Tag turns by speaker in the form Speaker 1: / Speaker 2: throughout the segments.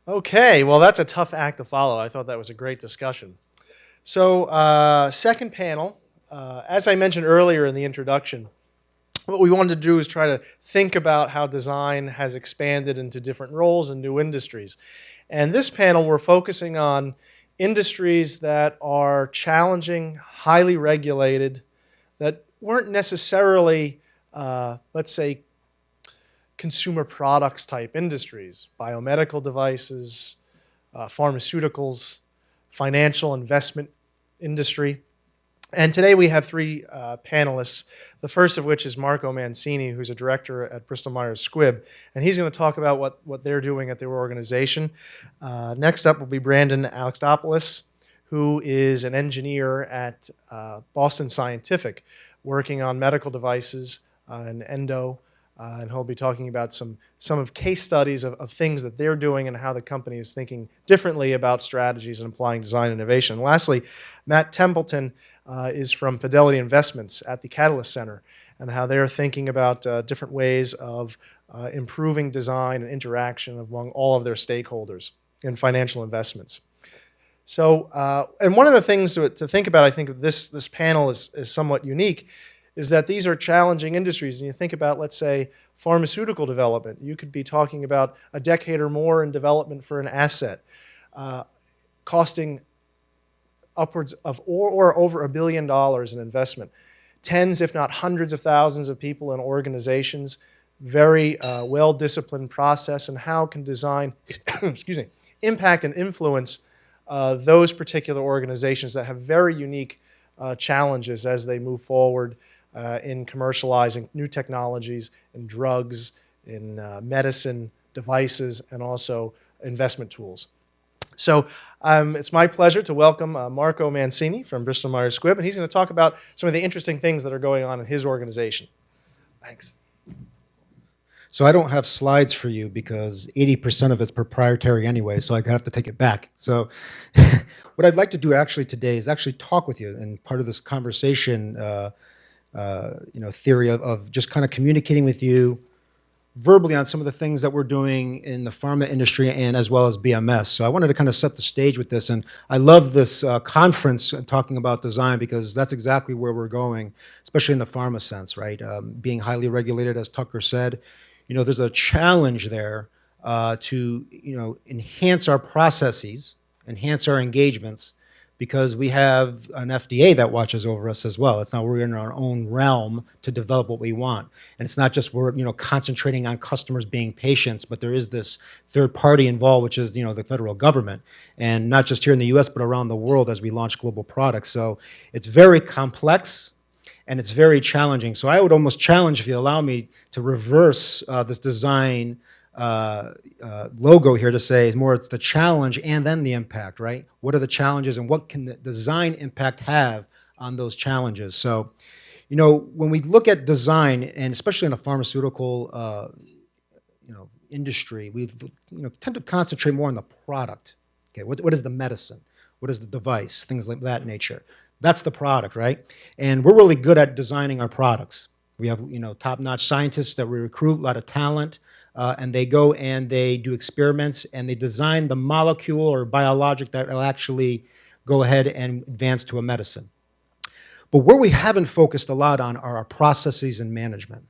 Speaker 1: Okay, well, that's a tough act to follow. I thought that was a great discussion. So, second panel, as I mentioned earlier in the introduction, what we wanted to do is try to think about how design has expanded into different roles and new industries. And this panel, we're focusing on industries that are challenging, highly regulated, that weren't necessarily, let's say, consumer products type industries, biomedical devices, pharmaceuticals, financial investment industry. And today we have three panelists, the first of which is Marco Mancini, who's a director at Bristol Myers Squibb, and he's going to talk about what they're doing at their organization. Next up will be Brandon Alexopoulos, who is an engineer at Boston Scientific, working on medical devices and endo, and he'll be talking about some of case studies of things that they're doing and how the company is thinking differently about strategies and applying design innovation. And lastly, Matt Templeton is from Fidelity Investments at the Catalyst Center, and how they're thinking about different ways of improving design and interaction among all of their stakeholders in financial investments. So, and one of the things to think about, I think this panel is somewhat unique, is that these are challenging industries. And you think about, let's say, pharmaceutical development. You could be talking about a decade or more in development for an asset, costing upwards of or over $1 billion in investment. Tens, if not hundreds of thousands of people and organizations, very well-disciplined process, and how can design excuse me, impact and influence those particular organizations that have very unique challenges as they move forward in commercializing new technologies, in drugs, in medicine, devices, and also investment tools. So it's my pleasure to welcome Marco Mancini from Bristol Myers Squibb, and he's going to talk about some of the interesting things that are going on in his organization. Thanks.
Speaker 2: So I don't have slides for you because 80% of it's proprietary anyway, so I have to take it back. So what I'd like to do actually today is actually talk with you, and part of this conversation, theory of just kind of communicating with you verbally on some of the things that we're doing in the pharma industry and as well as BMS. So I wanted to kind of set the stage with this, and I love this conference talking about design because that's exactly where we're going, especially in the pharma sense, right? Being highly regulated, as Tucker said, there's a challenge there to enhance our processes, enhance our engagements, because we have an FDA that watches over us as well. It's not we're in our own realm to develop what we want. And it's not just we're concentrating on customers being patients, but there is this third party involved, which is the federal government. And not just here in the US, but around the world as we launch global products. So it's very complex and it's very challenging. So I would almost challenge, if you allow me, to reverse this design logo here to say more it's the challenge and then the impact, right? What are the challenges and what can the design impact have on those challenges? So, when we look at design, and especially in a pharmaceutical industry, we tend to concentrate more on the product. Okay, what is the medicine? What is the device? Things like that nature. That's the product, right? And we're really good at designing our products. We have top-notch scientists that we recruit, a lot of talent. And they go and they do experiments and they design the molecule or biologic that will actually go ahead and advance to a medicine. But where we haven't focused a lot on are our processes and management.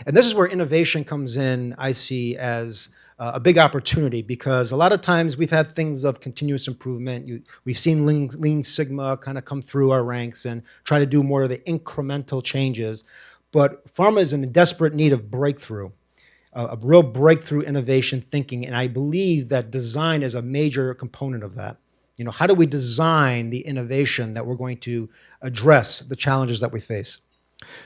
Speaker 2: And this is where innovation comes in, I see, as a big opportunity, because a lot of times we've had things of continuous improvement. We've seen Lean Sigma kind of come through our ranks and try to do more of the incremental changes. But pharma is in desperate need of breakthrough. A real breakthrough innovation thinking, and I believe that design is a major component of that. How do we design the innovation that we're going to address the challenges that we face?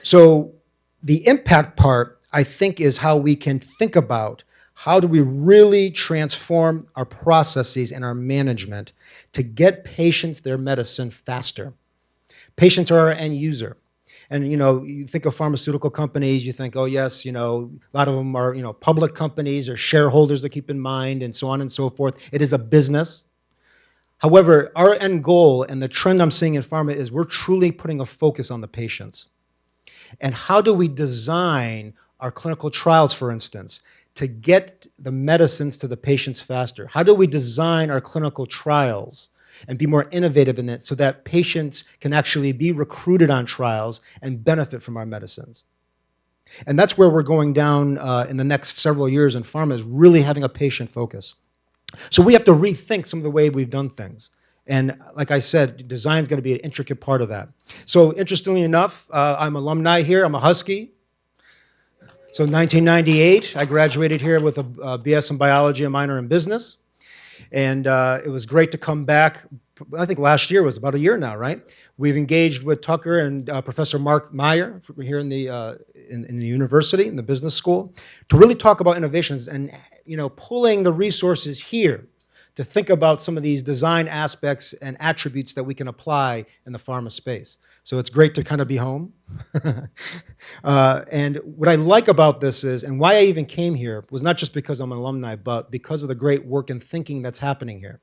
Speaker 2: So the impact part, I think, is how we can think about how do we really transform our processes and our management to get patients their medicine faster. Patients are our end user. And, you think of pharmaceutical companies, you think, oh, yes, a lot of them are, public companies or shareholders to keep in mind and so on and so forth. It is a business. However, our end goal and the trend I'm seeing in pharma is we're truly putting a focus on the patients. And how do we design our clinical trials, for instance, to get the medicines to the patients faster? How do we design our clinical trials and be more innovative in it so that patients can actually be recruited on trials and benefit from our medicines? And that's where we're going down in the next several years in pharma, is really having a patient focus. So we have to rethink some of the way we've done things. And like I said, design is going to be an intricate part of that. So interestingly enough, I'm alumni here. I'm a Husky. So in 1998, I graduated here with a BS in biology, a minor in business. And it was great to come back. I think last year was about a year now, right? We've engaged with Tucker and Professor Mark Meyer here in the university, in the business school, to really talk about innovations and pulling the resources here to think about some of these design aspects and attributes that we can apply in the pharma space. So it's great to kind of be home. And what I like about this is, and why I even came here, was not just because I'm an alumni, but because of the great work and thinking that's happening here.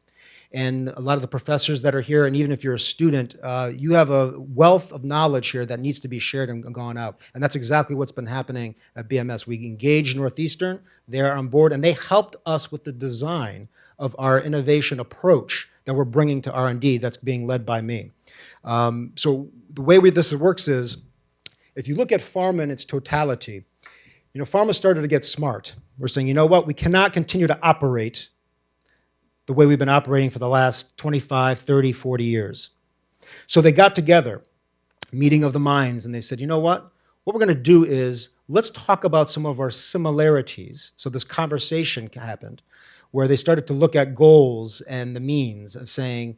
Speaker 2: And a lot of the professors that are here, and even if you're a student, you have a wealth of knowledge here that needs to be shared and gone out. And that's exactly what's been happening at BMS. We engaged Northeastern, they're on board, and they helped us with the design of our innovation approach that we're bringing to R&D that's being led by me. So the way this works is, if you look at pharma in its totality, pharma started to get smart. We're saying, you know what, we cannot continue to operate the way we've been operating for the last 25, 30, 40 years. So they got together, meeting of the minds, and they said, you know what we're going to do is, let's talk about some of our similarities. So this conversation happened where they started to look at goals and the means of saying,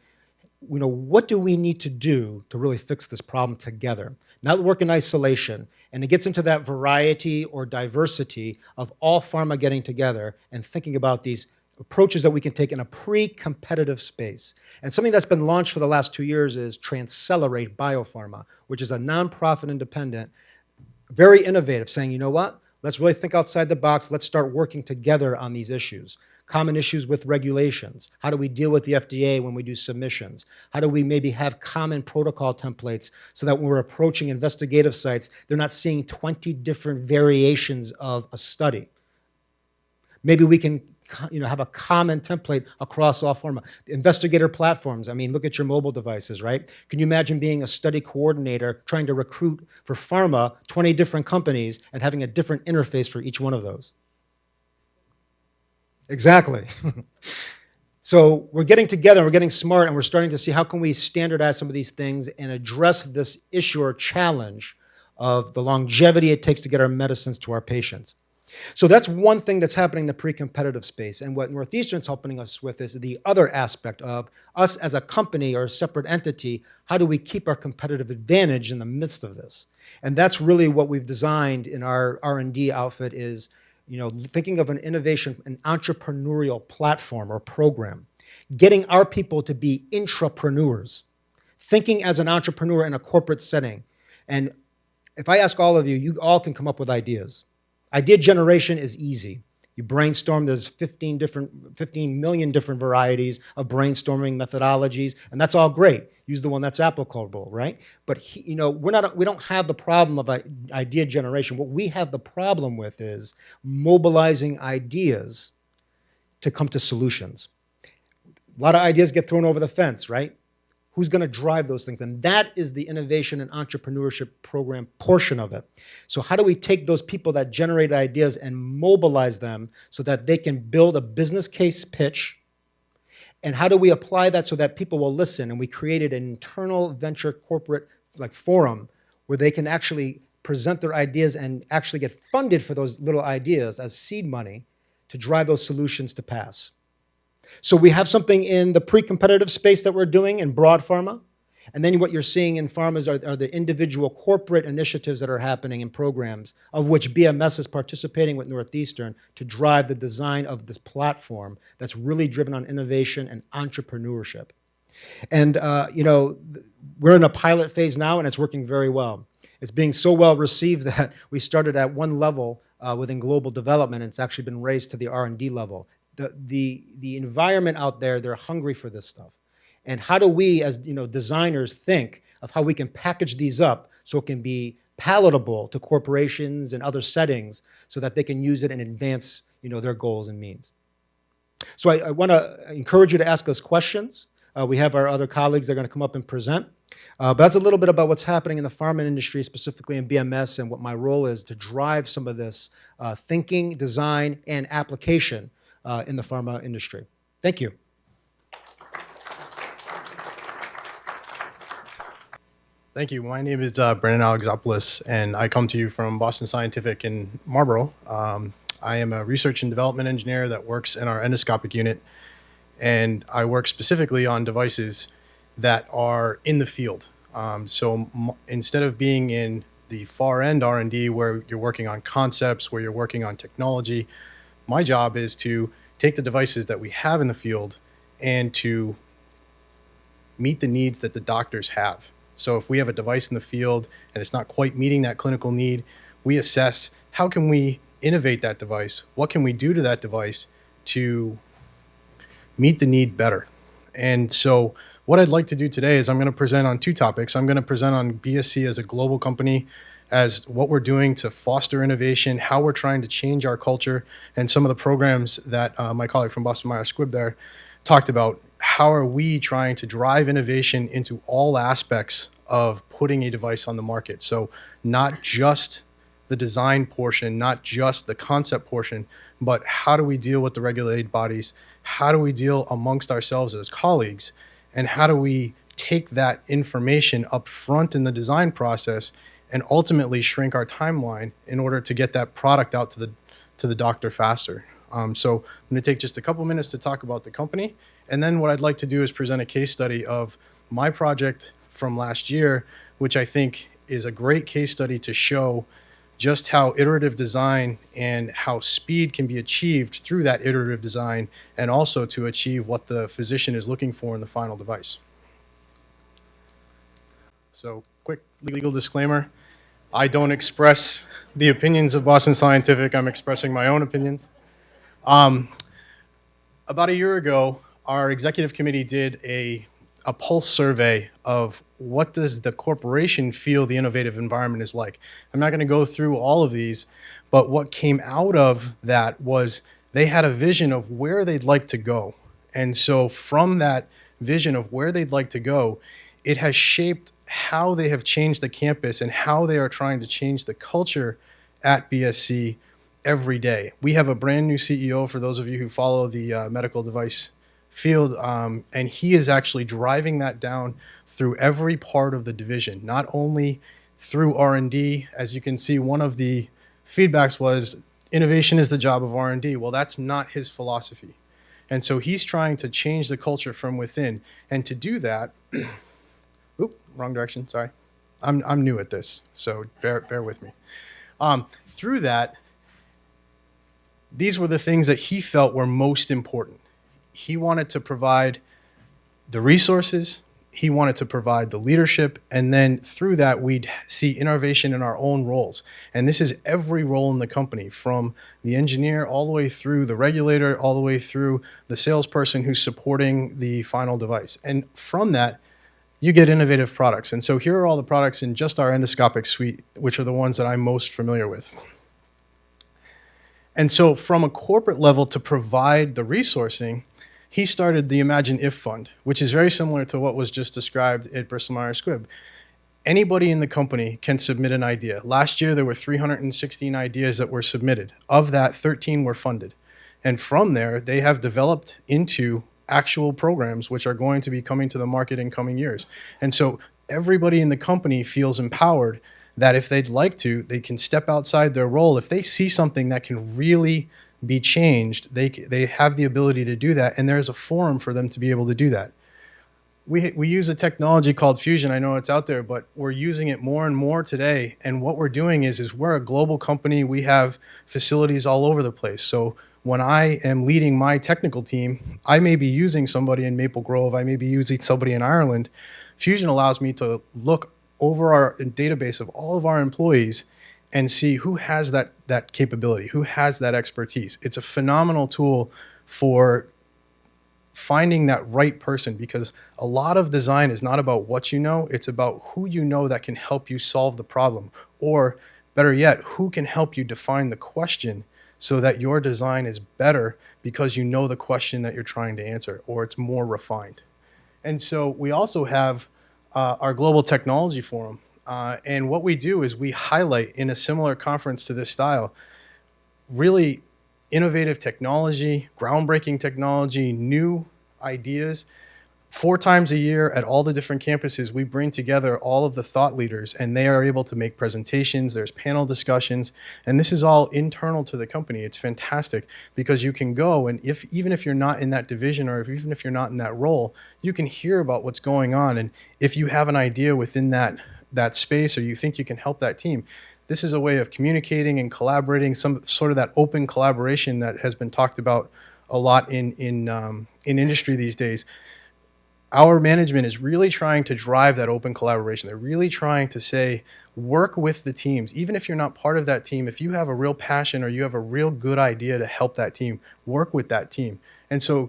Speaker 2: what do we need to do to really fix this problem together? Not work in isolation. And it gets into that variety or diversity of all pharma getting together and thinking about these approaches that we can take in a pre-competitive space. And something that's been launched for the last 2 years is Transcelerate Biopharma, which is a nonprofit independent, very innovative, saying, you know what, let's really think outside the box. Let's start working together on these issues. Common issues with regulations. How do we deal with the FDA when we do submissions? How do we maybe have common protocol templates so that when we're approaching investigative sites, they're not seeing 20 different variations of a study? Maybe we can have a common template across all pharma. Investigator platforms, look at your mobile devices, right? Can you imagine being a study coordinator trying to recruit for pharma 20 different companies and having a different interface for each one of those? Exactly. So we're getting together, we're getting smart, and we're starting to see how can we standardize some of these things and address this issue or challenge of the longevity it takes to get our medicines to our patients. So that's one thing that's happening in the pre-competitive space. And what Northeastern's helping us with is the other aspect of us as a company or a separate entity. How do we keep our competitive advantage in the midst of this? And that's really what we've designed in our R&D outfit is, thinking of an innovation, an entrepreneurial platform or program, getting our people to be intrapreneurs, thinking as an entrepreneur in a corporate setting. And if I ask all of you, you all can come up with ideas. Idea generation is easy. You brainstorm, there's 15 million different varieties of brainstorming methodologies, and that's all great. Use the one that's applicable, right? But we don't have the problem of idea generation. What we have the problem with is mobilizing ideas to come to solutions. A lot of ideas get thrown over the fence, right? Who's going to drive those things? And that is the innovation and entrepreneurship program portion of it. So how do we take those people that generate ideas and mobilize them so that they can build a business case pitch? And how do we apply that so that people will listen? And we created an internal venture corporate forum where they can actually present their ideas and actually get funded for those little ideas as seed money to drive those solutions to pass. So we have something in the pre-competitive space that we're doing in broad pharma. And then what you're seeing in pharmas are the individual corporate initiatives that are happening in programs, of which BMS is participating with Northeastern to drive the design of this platform that's really driven on innovation and entrepreneurship. And, we're in a pilot phase now, and it's working very well. It's being so well received that we started at one level within global development, and it's actually been raised to the R&D level. The environment out there, they're hungry for this stuff. And how do we, as designers, think of how we can package these up so it can be palatable to corporations and other settings so that they can use it and advance their goals and means. So I want to encourage you to ask us questions. We have our other colleagues that are going to come up and present. But that's a little bit about what's happening in the pharma industry, specifically in BMS, and what my role is to drive some of this thinking, design, and application in the pharma industry. Thank you.
Speaker 3: Thank you. My name is Brennan Alexopoulos, and I come to you from Boston Scientific in Marlborough. I am a research and development engineer that works in our endoscopic unit, and I work specifically on devices that are in the field. Instead of being in the far end R&D where you're working on concepts, where you're working on technology, my job is to take the devices that we have in the field and to meet the needs that the doctors have. So if we have a device in the field and it's not quite meeting that clinical need, we assess how can we innovate that device? What can we do to that device to meet the need better? And so what I'd like to do today is I'm going to present on two topics. I'm going to present on BSC as a global company, as what we're doing to foster innovation, how we're trying to change our culture, and some of the programs that my colleague from Boston Myers Squibb there talked about. How are we trying to drive innovation into all aspects of putting a device on the market? So not just the design portion, not just the concept portion, but how do we deal with the regulated bodies? How do we deal amongst ourselves as colleagues? And how do we take that information up front in the design process and ultimately shrink our timeline in order to get that product out to the doctor faster? So I'm going to take just a couple minutes to talk about the company. And then what I'd like to do is present a case study of my project from last year, which I think is a great case study to show just how iterative design and how speed can be achieved through that iterative design, and also to achieve what the physician is looking for in the final device. So quick legal disclaimer. I don't express the opinions of Boston Scientific. I'm expressing my own opinions. About a year ago, our executive committee did a pulse survey of what does the corporation feel the innovative environment is like. I'm not going to go through all of these, but what came out of that was they had a vision of where they'd like to go. And so from that vision of where they'd like to go, it has shaped how they have changed the campus and how they are trying to change the culture at BSC every day. We have a brand new CEO, for those of you who follow the medical device field, and he is actually driving that down through every part of the division, not only through R&D. As you can see, one of the feedbacks was innovation is the job of R&D. Well, that's not his philosophy. And so he's trying to change the culture from within. And to do that, wrong direction, sorry. I'm new at this, so bear with me. Through that, these were the things that he felt were most important. He wanted to provide the resources, he wanted to provide the leadership, and then through that, we'd see innovation in our own roles. And this is every role in the company, from the engineer all the way through the regulator, all the way through the salesperson who's supporting the final device. And from that, you get innovative products. And so here are all the products in just our endoscopic suite, which are the ones that I'm most familiar with. And so from a corporate level, to provide the resourcing, he started the Imagine If Fund, which is very similar to what was just described at Bristol Myers Squibb. Anybody in the company can submit an idea. Last year, there were 316 ideas that were submitted. Of that, 13 were funded. And from there, they have developed into actual programs which are going to be coming to the market in coming years. And so everybody in the company feels empowered that if they'd like to, they can step outside their role. If they see something that can really be changed, they have the ability to do that, and there's a forum for them to be able to do that. We use a technology called Fusion. I know it's out there, but we're using it more and more today. And what we're doing is we're a global company. We have facilities all over the place. So when I am leading my technical team, I may be using somebody in Maple Grove. I may be using somebody in Ireland. Fusion allows me to look over our database of all of our employees and see who has that capability, who has that expertise. It's a phenomenal tool for finding that right person, because a lot of design is not about what you know, it's about who you know that can help you solve the problem, or better yet, who can help you define the question so that your design is better because you know the question that you're trying to answer, or it's more refined. And so we also have our Global Technology Forum. And what we do is we highlight in a similar conference to this style, really innovative technology, groundbreaking technology, new ideas. 4 times a year at all the different campuses, we bring together all of the thought leaders, and they are able to make presentations. There's panel discussions, and this is all internal to the company. It's fantastic because you can go, and even if you're not in that division, or even if you're not in that role, you can hear about what's going on. And if you have an idea within that space, or you think you can help that team, this is a way of communicating and collaborating, some sort of that open collaboration that has been talked about a lot in industry these days. Our management is really trying to drive that open collaboration. They're really trying to say, work with the teams. Even if you're not part of that team, if you have a real passion or you have a real good idea to help that team, work with that team. And so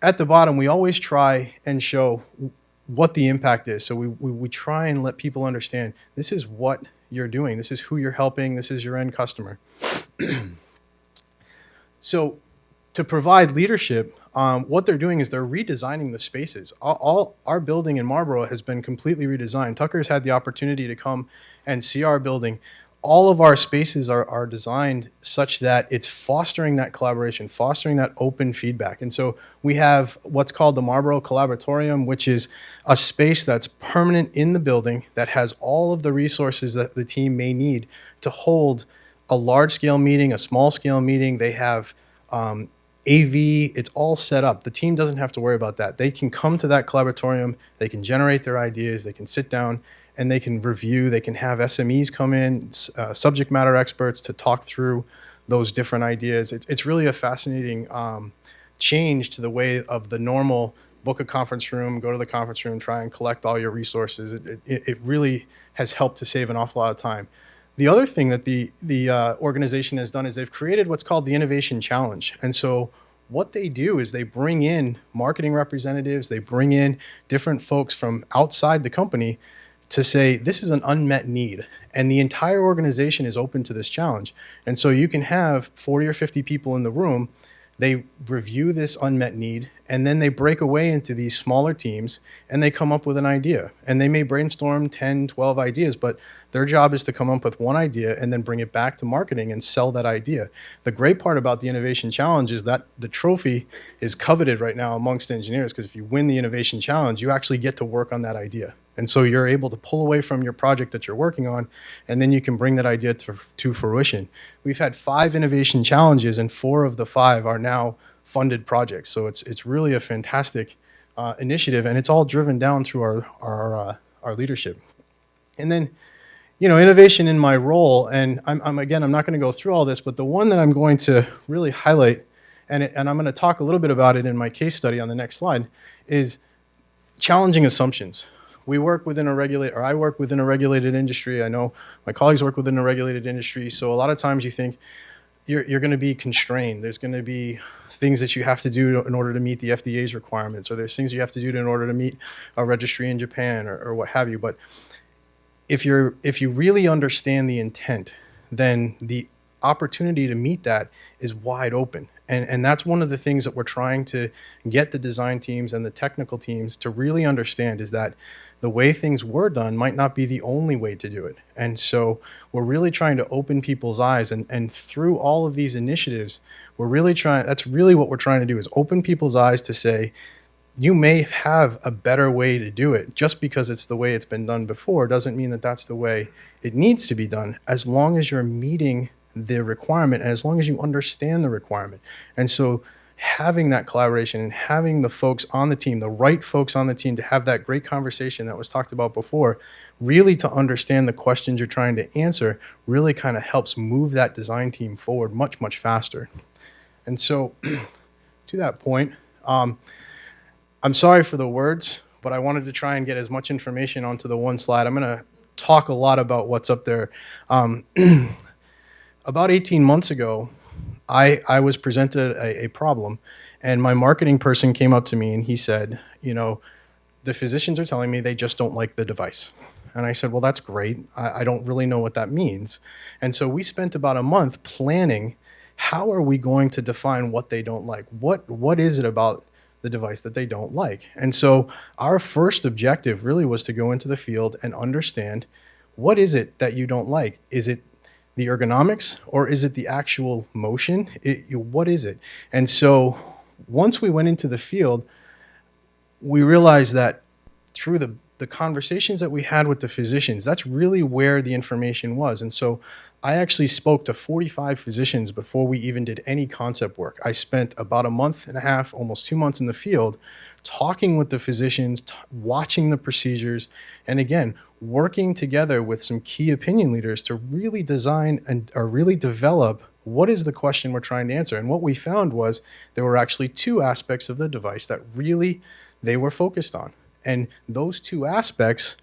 Speaker 3: at the bottom, we always try and show what the impact is. So we try and let people understand this is what you're doing. This is who you're helping. This is your end customer. So to provide leadership, what they're doing is they're redesigning the spaces. All our building in Marlborough has been completely redesigned. Tucker's had the opportunity to come and see our building. All of our spaces are designed such that it's fostering that collaboration, fostering that open feedback. And so we have what's called the Marlborough Collaboratorium, which is a space that's permanent in the building that has all of the resources that the team may need to hold a large-scale meeting, a small-scale meeting. They have AV, it's all set up. The team doesn't have to worry about that. They can come to that collaboratorium, they can generate their ideas, they can sit down and they can review, they can have SMEs come in, subject matter experts to talk through those different ideas. It's really a fascinating change to the way of the normal book a conference room, go to the conference room, try and collect all your resources. It really has helped to save an awful lot of time. The other thing that the organization has done is they've created what's called the Innovation Challenge. And so what they do is they bring in marketing representatives, they bring in different folks from outside the company to say, this is an unmet need. And the entire organization is open to this challenge. And so you can have 40 or 50 people in the room, they review this unmet need, and then they break away into these smaller teams and they come up with an idea. And they may brainstorm 10, 12 ideas, but their job is to come up with one idea and then bring it back to marketing and sell that idea. The great part about the Innovation Challenge is that the trophy is coveted right now amongst engineers, because if you win the Innovation Challenge, you actually get to work on that idea. And so you're able to pull away from your project that you're working on, and then you can bring that idea to fruition. We've had 5 innovation challenges, and 4 of the 5 are now funded projects. So it's really a fantastic initiative, and it's all driven down through our leadership. And then, innovation in my role, and I'm not going to go through all this, but the one that I'm going to really highlight, and I'm going to talk a little bit about it in my case study on the next slide, is challenging assumptions. I work within a regulated industry. I know my colleagues work within a regulated industry. So a lot of times you think you're going to be constrained. There's going to be things that you have to do in order to meet the FDA's requirements, or there's things you have to do in order to meet a registry in Japan or what have you. But if you really understand the intent, then the opportunity to meet that is wide open. And that's one of the things that we're trying to get the design teams and the technical teams to really understand, is that the way things were done might not be the only way to do it. And so we're really trying to open people's eyes, and through all of these initiatives, that's really what we're trying to do, is open people's eyes to say, you may have a better way to do it. Just because it's the way it's been done before doesn't mean that that's the way it needs to be done, as long as you're meeting the requirement and as long as you understand the requirement. And so having that collaboration and having the folks on the team, the right folks on the team, to have that great conversation that was talked about before, really to understand the questions you're trying to answer, really kind of helps move that design team forward much, much faster. And so to that point, I'm sorry for the words, but I wanted to try and get as much information onto the one slide. I'm going to talk a lot about what's up there. About 18 months ago, I was presented a problem, and my marketing person came up to me and he said, the physicians are telling me they just don't like the device. And I said, well, that's great. I don't really know what that means. And so we spent about a month planning how are we going to define what they don't like? What is it about the device that they don't like? And so our first objective really was to go into the field and understand, what is it that you don't like? Is it the ergonomics, or is it the actual motion? What is it? And so once we went into the field, we realized that through the conversations that we had with the physicians, that's really where the information was. And so I actually spoke to 45 physicians before we even did any concept work. I spent about a month and a half, almost 2 months in the field, talking with the physicians, watching the procedures, and again, working together with some key opinion leaders to really design and or really develop what is the question we're trying to answer. And what we found was there were actually two aspects of the device that really they were focused on. And those two aspects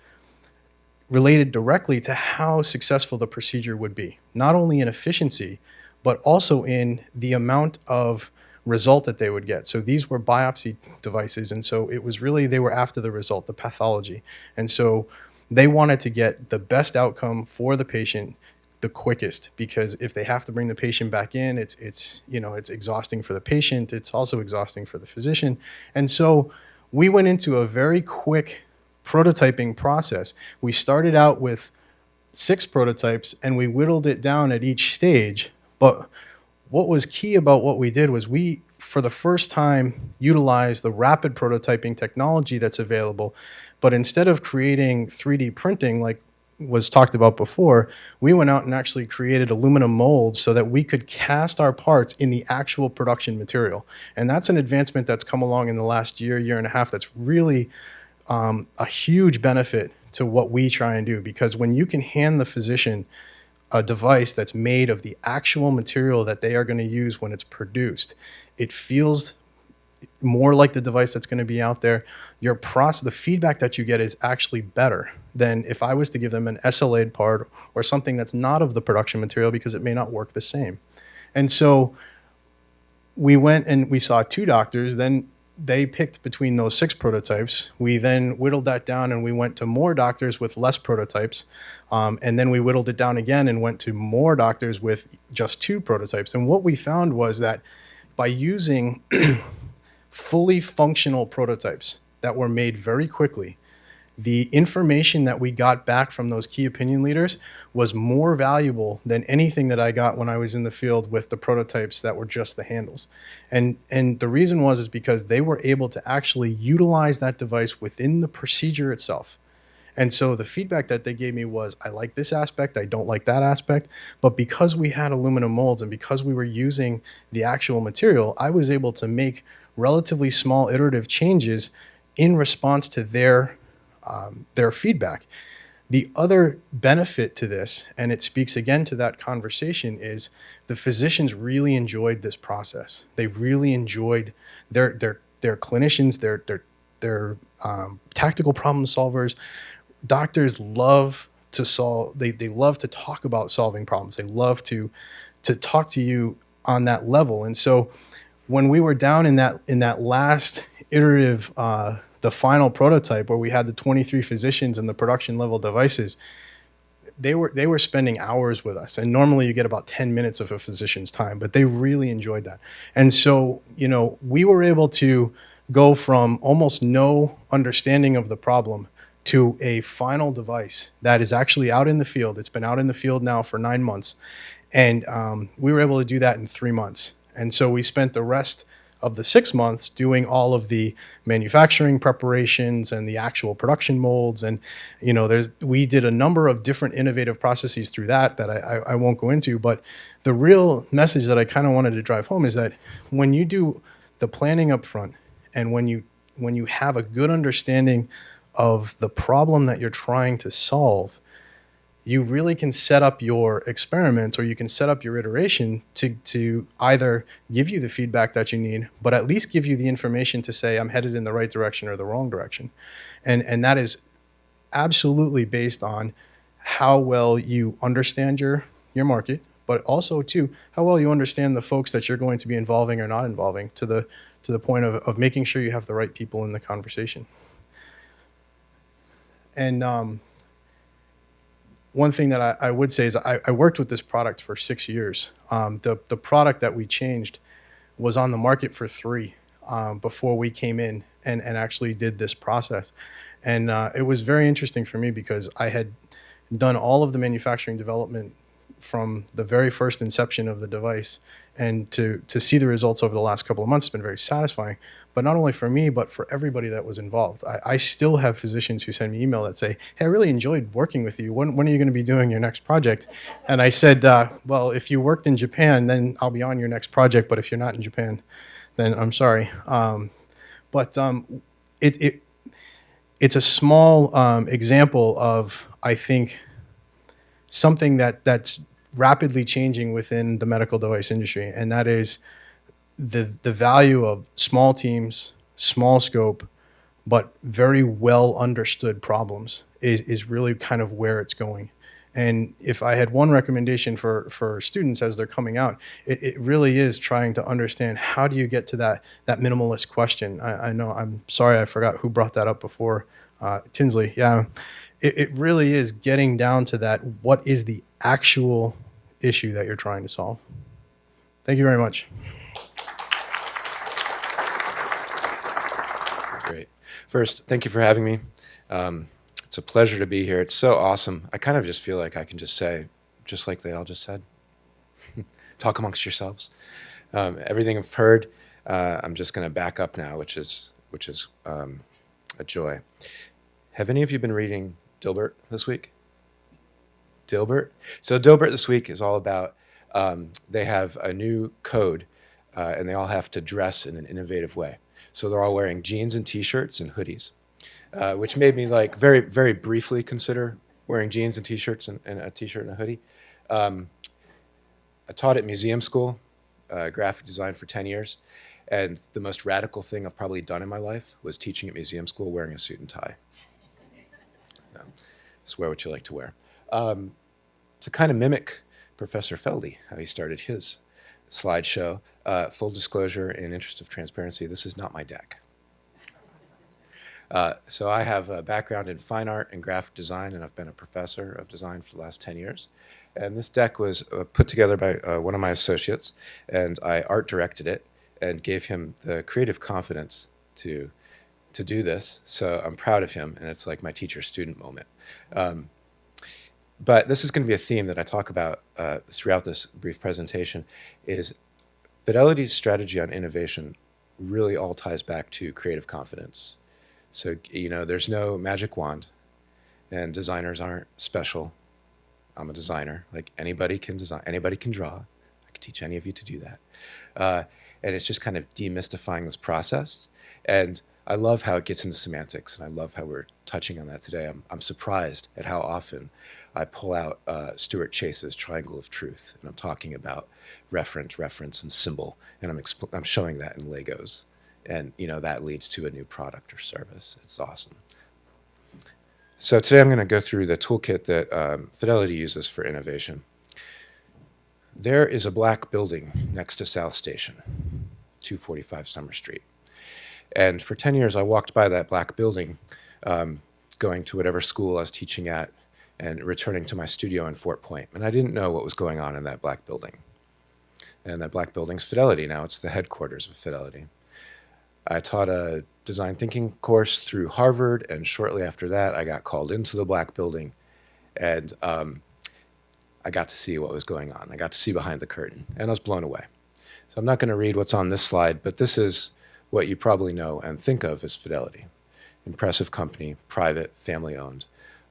Speaker 3: related directly to how successful the procedure would be, not only in efficiency, but also in the amount of result that they would get. So these were biopsy devices. And so it was really, they were after the result, the pathology. And so they wanted to get the best outcome for the patient the quickest, because if they have to bring the patient back in, it's exhausting for the patient. It's also exhausting for the physician. And so we went into a very quick prototyping process. We started out with 6 prototypes and we whittled it down at each stage. But what was key about what we did was we, for the first time, utilized the rapid prototyping technology that's available. But instead of creating 3D printing like was talked about before, we went out and actually created aluminum molds so that we could cast our parts in the actual production material. And that's an advancement that's come along in the last year and a half that's really a huge benefit to what we try and do. Because when you can hand the physician a device that's made of the actual material that they are going to use when it's produced, it feels more like the device that's going to be out there. Your process, the feedback that you get is actually better than if I was to give them an SLA'd part or something that's not of the production material, because it may not work the same. And so we went and we saw 2 doctors, then they picked between those 6 prototypes. We then whittled that down and we went to more doctors with less prototypes. And then we whittled it down again and went to more doctors with just 2 prototypes. And what we found was that by using fully functional prototypes that were made very quickly, the information that we got back from those key opinion leaders was more valuable than anything that I got when I was in the field with the prototypes that were just the handles. And the reason is because they were able to actually utilize that device within the procedure itself. And so the feedback that they gave me was, I like this aspect, I don't like that aspect. But because we had aluminum molds and because we were using the actual material, I was able to make relatively small iterative changes in response to their feedback. The other benefit to this, and it speaks again to that conversation, is the physicians really enjoyed this process. They really enjoyed their clinicians, their tactical problem solvers. Doctors love to solve. They love to talk about solving problems. They love to talk to you on that level. And so when we were down in that last iterative, the final prototype where we had the 23 physicians and the production level devices, they were spending hours with us. And normally you get about 10 minutes of a physician's time, but they really enjoyed that. And so, we were able to go from almost no understanding of the problem to a final device that is actually out in the field. It's been out in the field now for 9 months. And we were able to do that in 3 months. And so we spent the rest of the 6 months doing all of the manufacturing preparations and the actual production molds. And, we did a number of different innovative processes through that I won't go into. But the real message that I kind of wanted to drive home is that when you do the planning up front and when you have a good understanding of the problem that you're trying to solve, you really can set up your experiment or you can set up your iteration to either give you the feedback that you need, but at least give you the information to say, I'm headed in the right direction or the wrong direction. And that is absolutely based on how well you understand your market, but also too, how well you understand the folks that you're going to be involving or not involving to the point of making sure you have the right people in the conversation. And one thing that I would say is I worked with this product for 6 years. The product that we changed was on the market for 3 before we came in and actually did this process. And it was very interesting for me because I had done all of the manufacturing development from the very first inception of the device. And to see the results over the last couple of months has been very satisfying. But not only for me, but for everybody that was involved. I still have physicians who send me email that say, hey, I really enjoyed working with you. When are you going to be doing your next project? And I said, well, if you worked in Japan, then I'll be on your next project. But if you're not in Japan, then I'm sorry. But it's a small example of, I think, something that's rapidly changing within the medical device industry, and that is the value of small teams, small scope, but very well understood problems is really kind of where it's going. And if I had one recommendation for students as they're coming out, it really is trying to understand how do you get to that minimalist question. I know, I'm sorry, I forgot who brought that up before. Tinsley, yeah. It really is getting down to that. What is the actual issue that you're trying to solve? Thank you very much.
Speaker 4: Great. First, thank you for having me. It's a pleasure to be here. It's so awesome. I kind of just feel like I can just say, just like they all just said, talk amongst yourselves. Everything I've heard, I'm just going to back up now, which is a joy. Have any of you been reading Dilbert this week? Dilbert? So Dilbert this week is all about, they have a new code, and they all have to dress in an innovative way. So they're all wearing jeans and T-shirts and hoodies, which made me like very, very briefly consider wearing jeans and T-shirts and a T-shirt and a hoodie. I taught at museum school, graphic design for 10 years. And the most radical thing I've probably done in my life was teaching at museum school wearing a suit and tie. Just wear what you like to wear. To kind of mimic Professor Feldy, how he started his slideshow. Full disclosure, in interest of transparency, this is not my deck. So I have a background in fine art and graphic design, and I've been a professor of design for the last 10 years. And this deck was put together by one of my associates, and I art directed it and gave him the creative confidence to do this. So I'm proud of him, and it's like my teacher-student moment. But this is going to be a theme that I talk about throughout this brief presentation, is Fidelity's strategy on innovation really all ties back to creative confidence. So, you know, there's no magic wand, and designers aren't special. I'm a designer. Like, anybody can design, anybody can draw. I can teach any of you to do that. And it's just kind of demystifying this process. And I love how it gets into semantics, and I love how we're touching on that today. I'm surprised at how often I pull out Stuart Chase's Triangle of Truth, and I'm talking about reference, and symbol, and I'm showing that in Legos. And, you know, that leads to a new product or service. It's awesome. So today I'm going to go through the toolkit that Fidelity uses for innovation. There is a black building next to South Station, 245 Summer Street. And for 10 years, I walked by that black building, going to whatever school I was teaching at and returning to my studio in Fort Point. And I didn't know what was going on in that black building. And that black building's Fidelity now. It's the headquarters of Fidelity. I taught a design thinking course through Harvard, and shortly after that, I got called into the black building, and I got to see what was going on. I got to see behind the curtain, and I was blown away. So I'm not going to read what's on this slide, but this is what you probably know and think of as Fidelity. Impressive company, private, family-owned,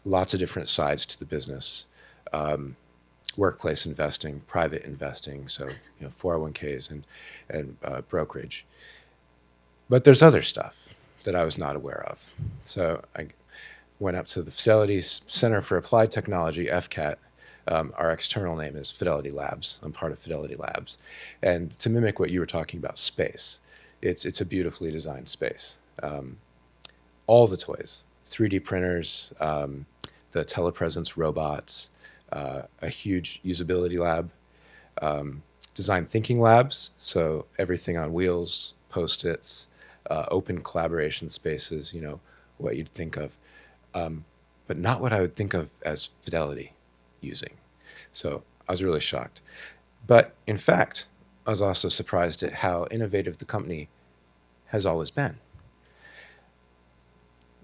Speaker 4: lots of different sides to the business, workplace investing, private investing, so 401ks and brokerage. But there's other stuff that I was not aware of. So I went up to the Fidelity Center for Applied Technology, FCAT. Our external name is Fidelity Labs. I'm part of Fidelity Labs. And to mimic what you were talking about, space, it's a beautifully designed space. All the toys, 3D printers, the telepresence robots, a huge usability lab, design thinking labs, so everything on wheels, Post-its, open collaboration spaces, what you'd think of, but not what I would think of as Fidelity. using. So I was really shocked. But in fact, I was also surprised at how innovative the company has always been.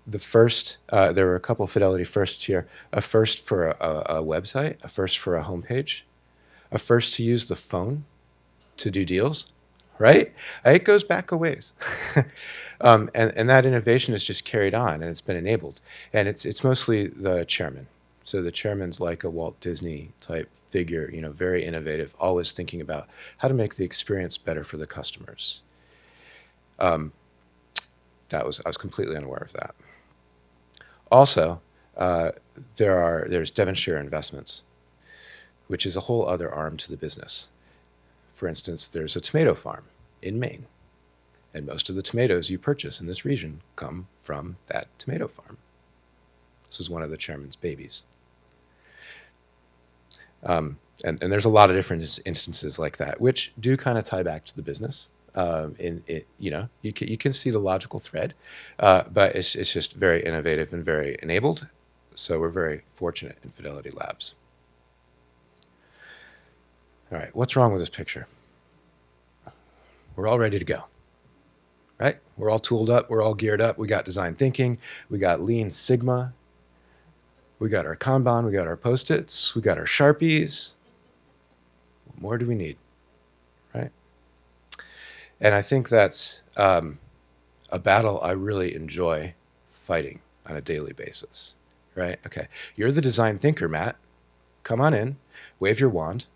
Speaker 4: There were a couple of Fidelity firsts here. A first for a website, a first for a homepage, a first to use the phone to do deals, right? It goes back a ways. And that innovation is just carried on, and it's been enabled. And it's mostly the chairman. So the chairman's like a Walt Disney type figure, very innovative, always thinking about how to make the experience better for the customers. I was completely unaware of that. Also, there's Devonshire Investments, which is a whole other arm to the business. For instance, there's a tomato farm in Maine, and most of the tomatoes you purchase in this region come from that tomato farm. This is one of the chairman's babies. And there's a lot of different instances like that, which do kind of tie back to the business. You can see the logical thread, but it's just very innovative and very enabled. So we're very fortunate in Fidelity Labs. All right, what's wrong with this picture? We're all ready to go, right? We're all tooled up. We're all geared up. We got design thinking. We got Lean Sigma. We got our Kanban. We got our Post-its. We got our Sharpies. What more do we need, right? And I think that's a battle I really enjoy fighting on a daily basis, right? Okay, you're the design thinker, Matt. Come on in, wave your wand,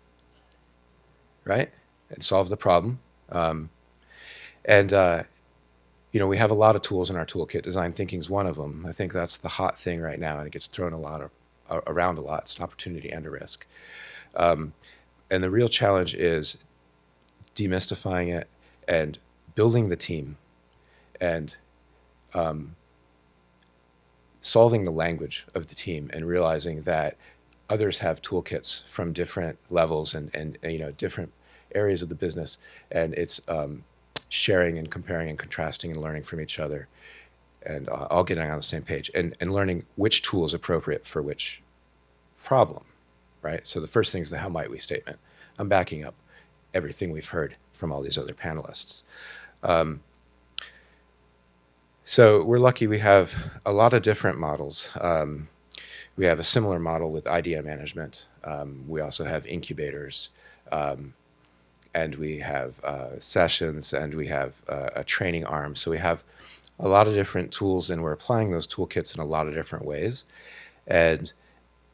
Speaker 4: right? And solve the problem. We have a lot of tools in our toolkit. Design thinking is one of them. I think that's the hot thing right now, and it gets thrown around a lot. It's an opportunity and a risk. And the real challenge is demystifying it and building the team and solving the language of the team and realizing that others have toolkits from different levels and different areas of the business, and it's sharing and comparing and contrasting and learning from each other, and all getting on the same page and learning which tool is appropriate for which problem, right? So the first thing is the how might we statement. I'm backing up everything we've heard from all these other panelists. So we're lucky we have a lot of different models. We have a similar model with idea management. We also have incubators, and we have sessions, and we have a training arm. So we have a lot of different tools, and we're applying those toolkits in a lot of different ways. And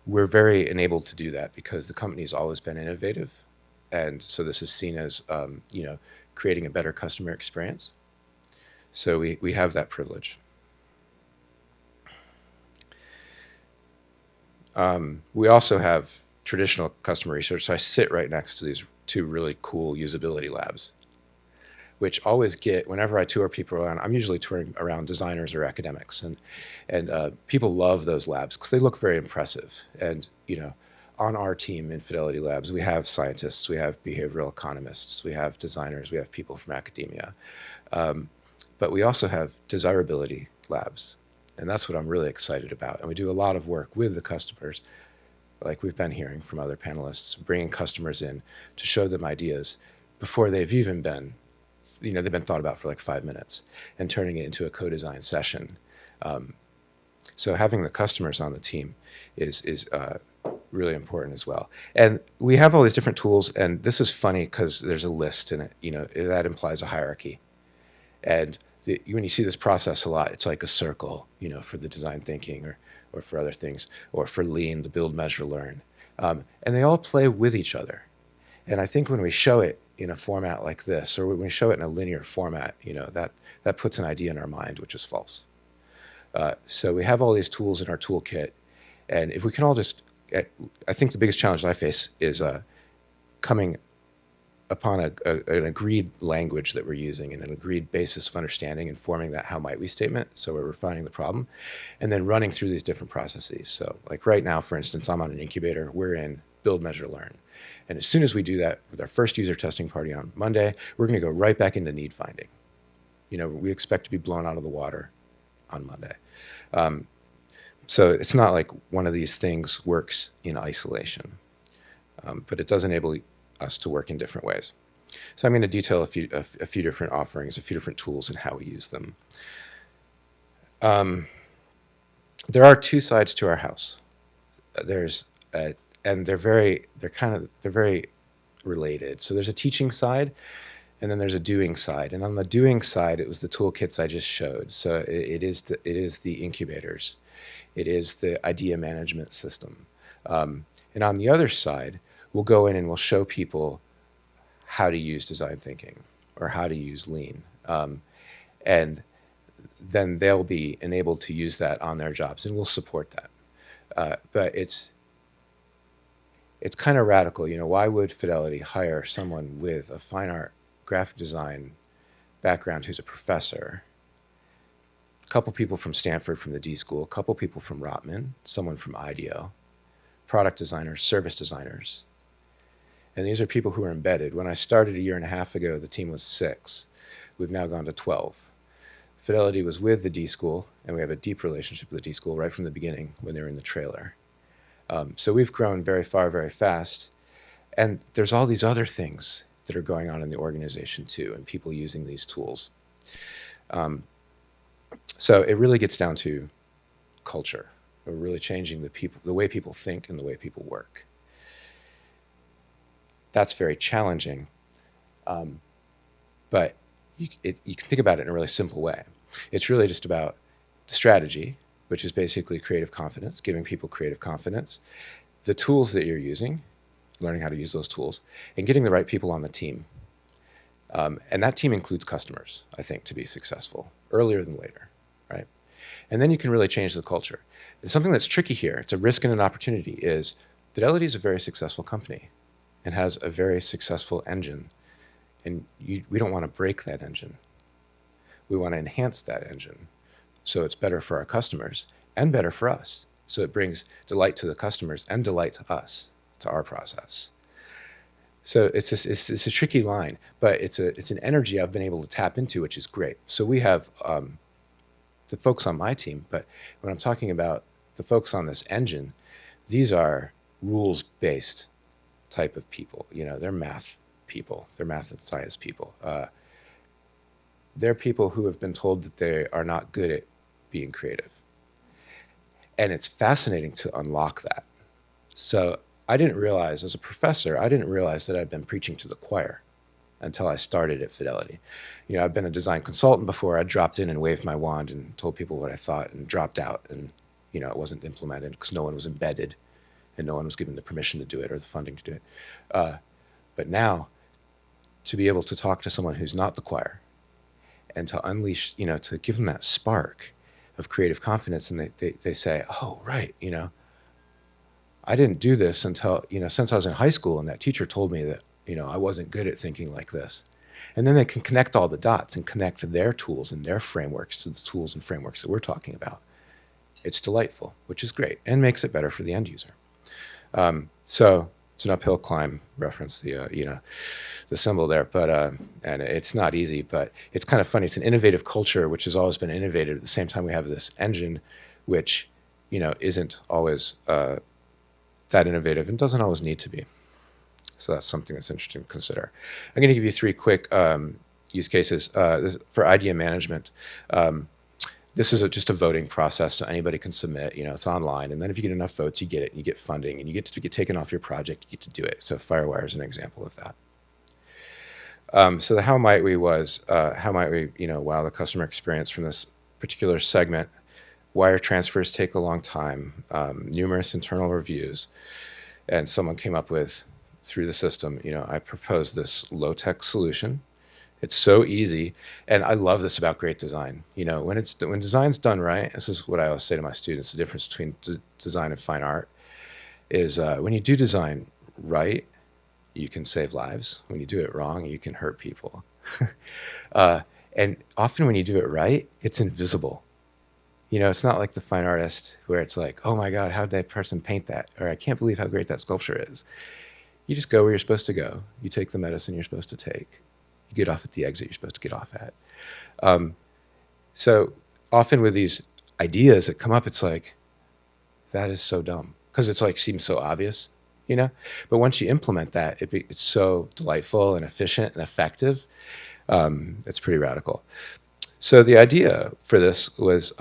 Speaker 4: we're very enabled to do that because the company's always been innovative. And so this is seen as, creating a better customer experience. So we have that privilege. We also have traditional customer research. So I sit right next to these two really cool usability labs, which always whenever I tour people around, I'm usually touring around designers or academics, and people love those labs because they look very impressive. And, on our team in Fidelity Labs, we have scientists, we have behavioral economists, we have designers, we have people from academia. But we also have desirability labs, and that's what I'm really excited about. And we do a lot of work with the customers, like we've been hearing from other panelists, bringing customers in to show them ideas before they've even been, they've been thought about for like 5 minutes, and turning it into a co-design session. So having the customers on the team is really important as well. And we have all these different tools, and this is funny because there's a list in it, that implies a hierarchy. And when you see this process a lot, it's like a circle, for the design thinking or for other things, or for Lean, the build, measure, learn. And they all play with each other. And I think when we show it in a format like this, or when we show it in a linear format, that puts an idea in our mind, which is false. So we have all these tools in our toolkit, and if we can all I think the biggest challenge I face is coming upon an agreed language that we're using and an agreed basis of understanding and forming that how might we statement. So we're refining the problem and then running through these different processes. So like right now, for instance, I'm on an incubator. We're in build, measure, learn. And as soon as we do that with our first user testing party on Monday, we're going to go right back into need finding. We expect to be blown out of the water on Monday. So it's not like one of these things works in isolation, but it does enable us to work in different ways. So I'm going to detail a few different offerings, a few different tools, and how we use them. There are two sides to our house. And they're very related. So there's a teaching side, and then there's a doing side. And on the doing side, it was the toolkits I just showed. So it is the incubators, it is the idea management system. And on the other side, we'll go in and we'll show people how to use design thinking or how to use lean. And then they'll be enabled to use that on their jobs, and we'll support that. But it's kind of radical. Why would Fidelity hire someone with a fine art graphic design background who's a professor? A couple people from Stanford from the D School, a couple people from Rotman, someone from IDEO, product designers, service designers. And these are people who are embedded. When I started a year and a half ago, the team was 6. We've now gone to 12. Fidelity was with the D School, and we have a deep relationship with the D School right from the beginning when they were in the trailer. So we've grown very far, very fast. And there's all these other things that are going on in the organization too, and people using these tools. So it really gets down to culture. We're really changing the way people think and the way people work. That's very challenging. But you can think about it in a really simple way. It's really just about the strategy, which is basically creative confidence, giving people creative confidence, the tools that you're using, learning how to use those tools, and getting the right people on the team. And that team includes customers, I think, to be successful, earlier than later, right? And then you can really change the culture. And something that's tricky here, it's a risk and an opportunity, is Fidelity is a very successful company and has a very successful engine. And we don't want to break that engine. We want to enhance that engine so it's better for our customers and better for us. So it brings delight to the customers and delight to us, to our process. So it's a tricky line, but it's an energy I've been able to tap into, which is great. So we have the folks on my team, but when I'm talking about the folks on this engine, these are rules-based type of people. They're math people, they're math and science people. They're people who have been told that they are not good at being creative. And it's fascinating to unlock that. So I didn't realize, as a professor, that I'd been preaching to the choir until I started at Fidelity. I've been a design consultant before. I dropped in and waved my wand and told people what I thought and dropped out. And, it wasn't implemented because no one was embedded and no one was given the permission to do it or the funding to do it. But now, to be able to talk to someone who's not the choir and to unleash, to give them that spark of creative confidence, and they say, oh, right, I didn't do this until, since I was in high school, and that teacher told me that, I wasn't good at thinking like this. And then they can connect all the dots and connect their tools and their frameworks to the tools and frameworks that we're talking about. It's delightful, which is great, and makes it better for the end user. So it's an uphill climb, reference the symbol there, but and it's not easy, but it's kind of funny. It's an innovative culture, which has always been innovative. At the same time, we have this engine, which, isn't always that innovative and doesn't always need to be. So that's something that's interesting to consider. I'm going to give you 3 quick use cases. This, for idea management, this is just a voting process, so anybody can submit. It's online, and then if you get enough votes, you get it, and you get funding, and you get to get taken off your project. You get to do it. So Firewire is an example of that. So the how might we, wow, the customer experience from this particular segment. Wire transfers take a long time, numerous internal reviews, and someone came up with, through the system, I proposed this low-tech solution. It's so easy, and I love this about great design. When design's done right, this is what I always say to my students, the difference between design and fine art is when you do design right, you can save lives. When you do it wrong, you can hurt people. And often when you do it right, it's invisible. It's not like the fine artist where it's like, oh my God, how did that person paint that? Or I can't believe how great that sculpture is. You just go where you're supposed to go. You take the medicine you're supposed to take. You get off at the exit you're supposed to get off at. So often with these ideas that come up, it's like, that is so dumb, because it's like seems so obvious, you know. But once you implement that, it's so delightful and efficient and effective. It's pretty radical. So the idea for this was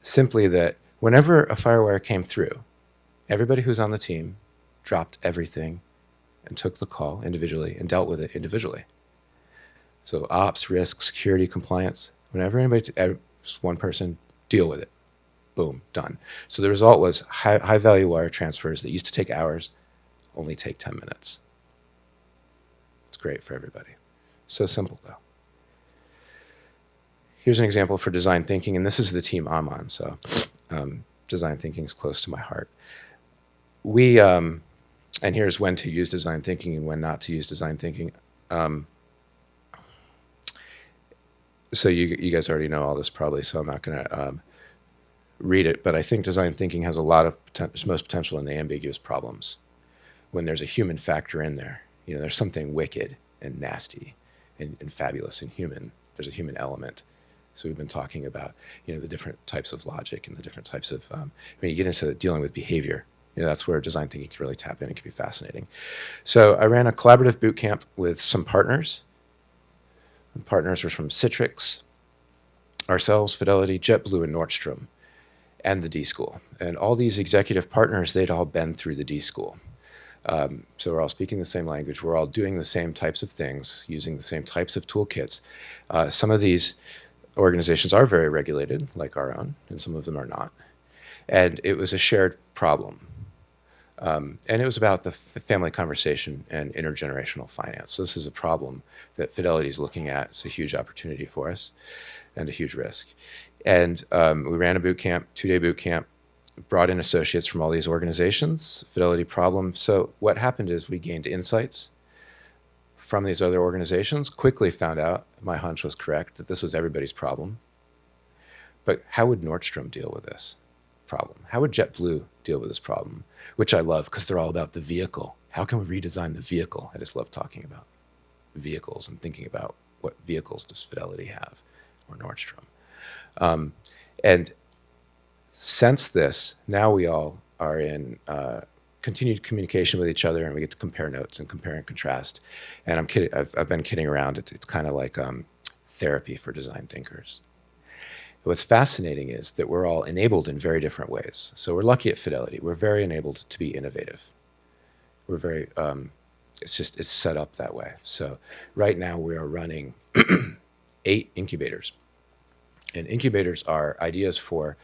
Speaker 4: simply that whenever a firewire came through, everybody who's on the team dropped everything and took the call individually and dealt with it individually. So ops, risk, security, compliance, whenever just one person, deal with it. Boom, done. So the result was high value wire transfers that used to take hours only take 10 minutes. It's great for everybody. So simple though. Here's an example for design thinking, and this is the team I'm on, so design thinking is close to my heart. And here's when to use design thinking and when not to use design thinking. So you guys already know all this probably, so I'm not going to read it, but I think design thinking has a lot of most potential in the ambiguous problems. When there's a human factor in there, you know, there's something wicked and nasty and fabulous and human. There's a human element. So we've been talking about, you know, the different types of logic and the different types of, when you get into dealing with behavior, you know, that's where design thinking can really tap in and can be fascinating. So I ran a collaborative boot camp with some partners. The partners were from Citrix, ourselves, Fidelity, JetBlue, and Nordstrom, and the D School. And all these executive partners, they'd all been through the D School. So we're all speaking the same language. We're all doing the same types of things, using the same types of toolkits. Some of these organizations are very regulated, like our own, and some of them are not. And it was a shared problem. And it was about the family conversation and intergenerational finance. So this is a problem that Fidelity is looking at. It's a huge opportunity for us and a huge risk. And we ran a boot camp, 2-day boot camp, brought in associates from all these organizations, Fidelity problem. So what happened is we gained insights from these other organizations, quickly found out, my hunch was correct, that this was everybody's problem. But how would Nordstrom deal with this problem? How would JetBlue deal with this problem? Which I love, because they're all about the vehicle. How can we redesign the vehicle? I just love talking about vehicles and thinking about what vehicles does Fidelity have, or Nordstrom. And since this, now we all are in continued communication with each other, and we get to compare notes and compare and contrast. And I'm kidding. I've been kidding around. It's kind of like therapy for design thinkers. What's fascinating is that we're all enabled in very different ways. So we're lucky at Fidelity. We're very enabled to be innovative. We're very, it's set up that way. So right now we are running 8 incubators. And incubators are ideas for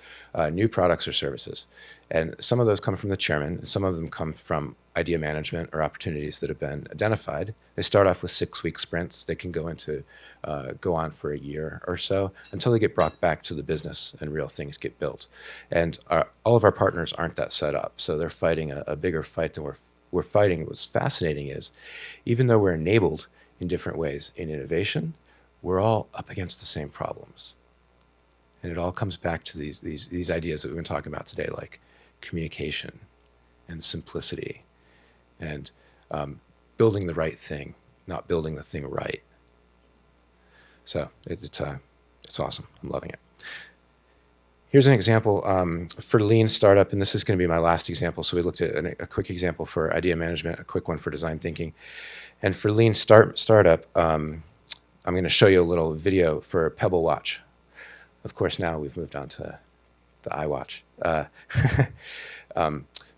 Speaker 4: new products or services. And some of those come from the chairman, and some of them come from idea management or opportunities that have been identified. They start off with 6-week sprints. They can go on for a year or so until they get brought back to the business and real things get built. And all of our partners aren't that set up. So they're fighting a bigger fight than we're fighting. What's fascinating is, even though we're enabled in different ways in innovation, we're all up against the same problems. And it all comes back to these ideas that we've been talking about today, like communication and simplicity and building the right thing, not building the thing right. So it's awesome. I'm loving it. Here's an example for lean startup, and this is going to be my last example. So we looked at a quick example for idea management, a quick one for design thinking. And for lean startup, I'm going to show you a little video for Pebble Watch. Of course, now we've moved on to the iWatch.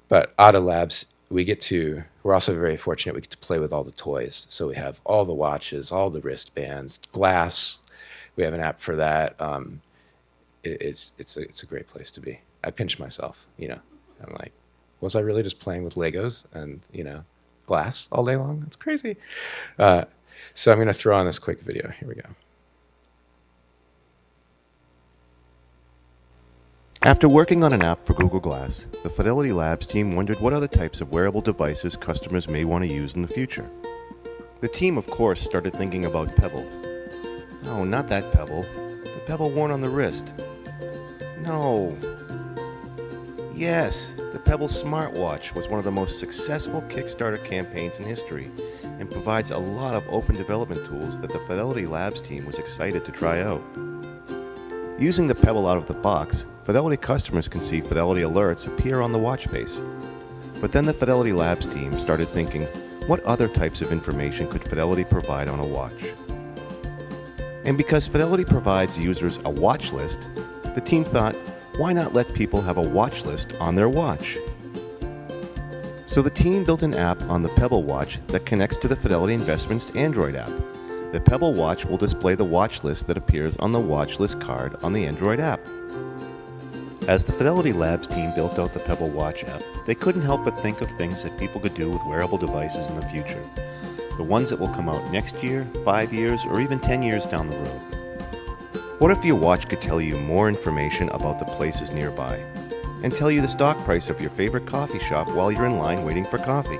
Speaker 4: But Otta Labs, we're also very fortunate we get to play with all the toys. So we have all the watches, all the wristbands, glass. We have an app for that. It's a great place to be. I pinch myself, you know. I'm like, was I really just playing with Legos and, you know, glass all day long? That's crazy. So I'm going to throw on this quick video. Here we go.
Speaker 5: After working on an app for Google Glass, the Fidelity Labs team wondered what other types of wearable devices customers may want to use in the future. The team, of course, started thinking about Pebble. No, not that Pebble. The Pebble worn on the wrist. No. Yes, the Pebble smartwatch was one of the most successful Kickstarter campaigns in history and provides a lot of open development tools that the Fidelity Labs team was excited to try out. Using the Pebble out of the box, Fidelity customers can see Fidelity alerts appear on the watch face. But then the Fidelity Labs team started thinking, what other types of information could Fidelity provide on a watch? And because Fidelity provides users a watch list, the team thought, why not let people have a watch list on their watch? So the team built an app on the Pebble watch that connects to the Fidelity Investments Android app. The Pebble watch will display the watch list that appears on the watch list card on the Android app. As the Fidelity Labs team built out the Pebble watch app, they couldn't help but think of things that people could do with wearable devices in the future. The ones that will come out next year, 5 years, or even 10 years down the road. What if your watch could tell you more information about the places nearby, and tell you the stock price of your favorite coffee shop while you're in line waiting for coffee?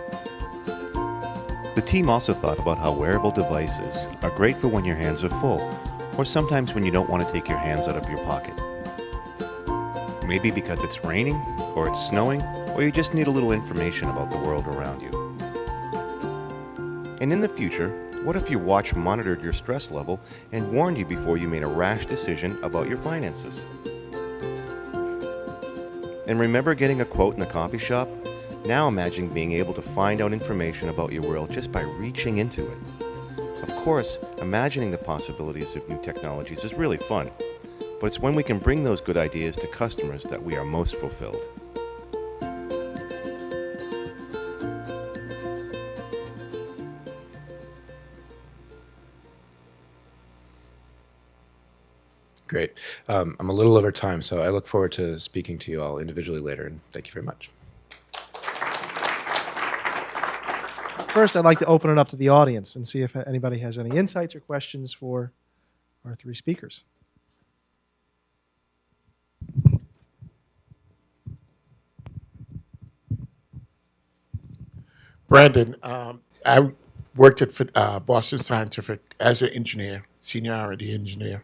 Speaker 5: The team also thought about how wearable devices are great for when your hands are full, or sometimes when you don't want to take your hands out of your pocket. Maybe because it's raining, or it's snowing, or you just need a little information about the world around you. And in the future, what if your watch monitored your stress level and warned you before you made a rash decision about your finances? And remember getting a quote in a coffee shop? Now imagine being able to find out information about your world just by reaching into it. Of course, imagining the possibilities of new technologies is really fun, but it's when we can bring those good ideas to customers that we are most fulfilled.
Speaker 4: Great. I'm a little over time, so I look forward to speaking to you all individually later, and thank you very much.
Speaker 1: First, I'd like to open it up to the audience and see if anybody has any insights or questions for our three speakers.
Speaker 6: Brandon, I worked at Boston Scientific as an engineer, senior R&D engineer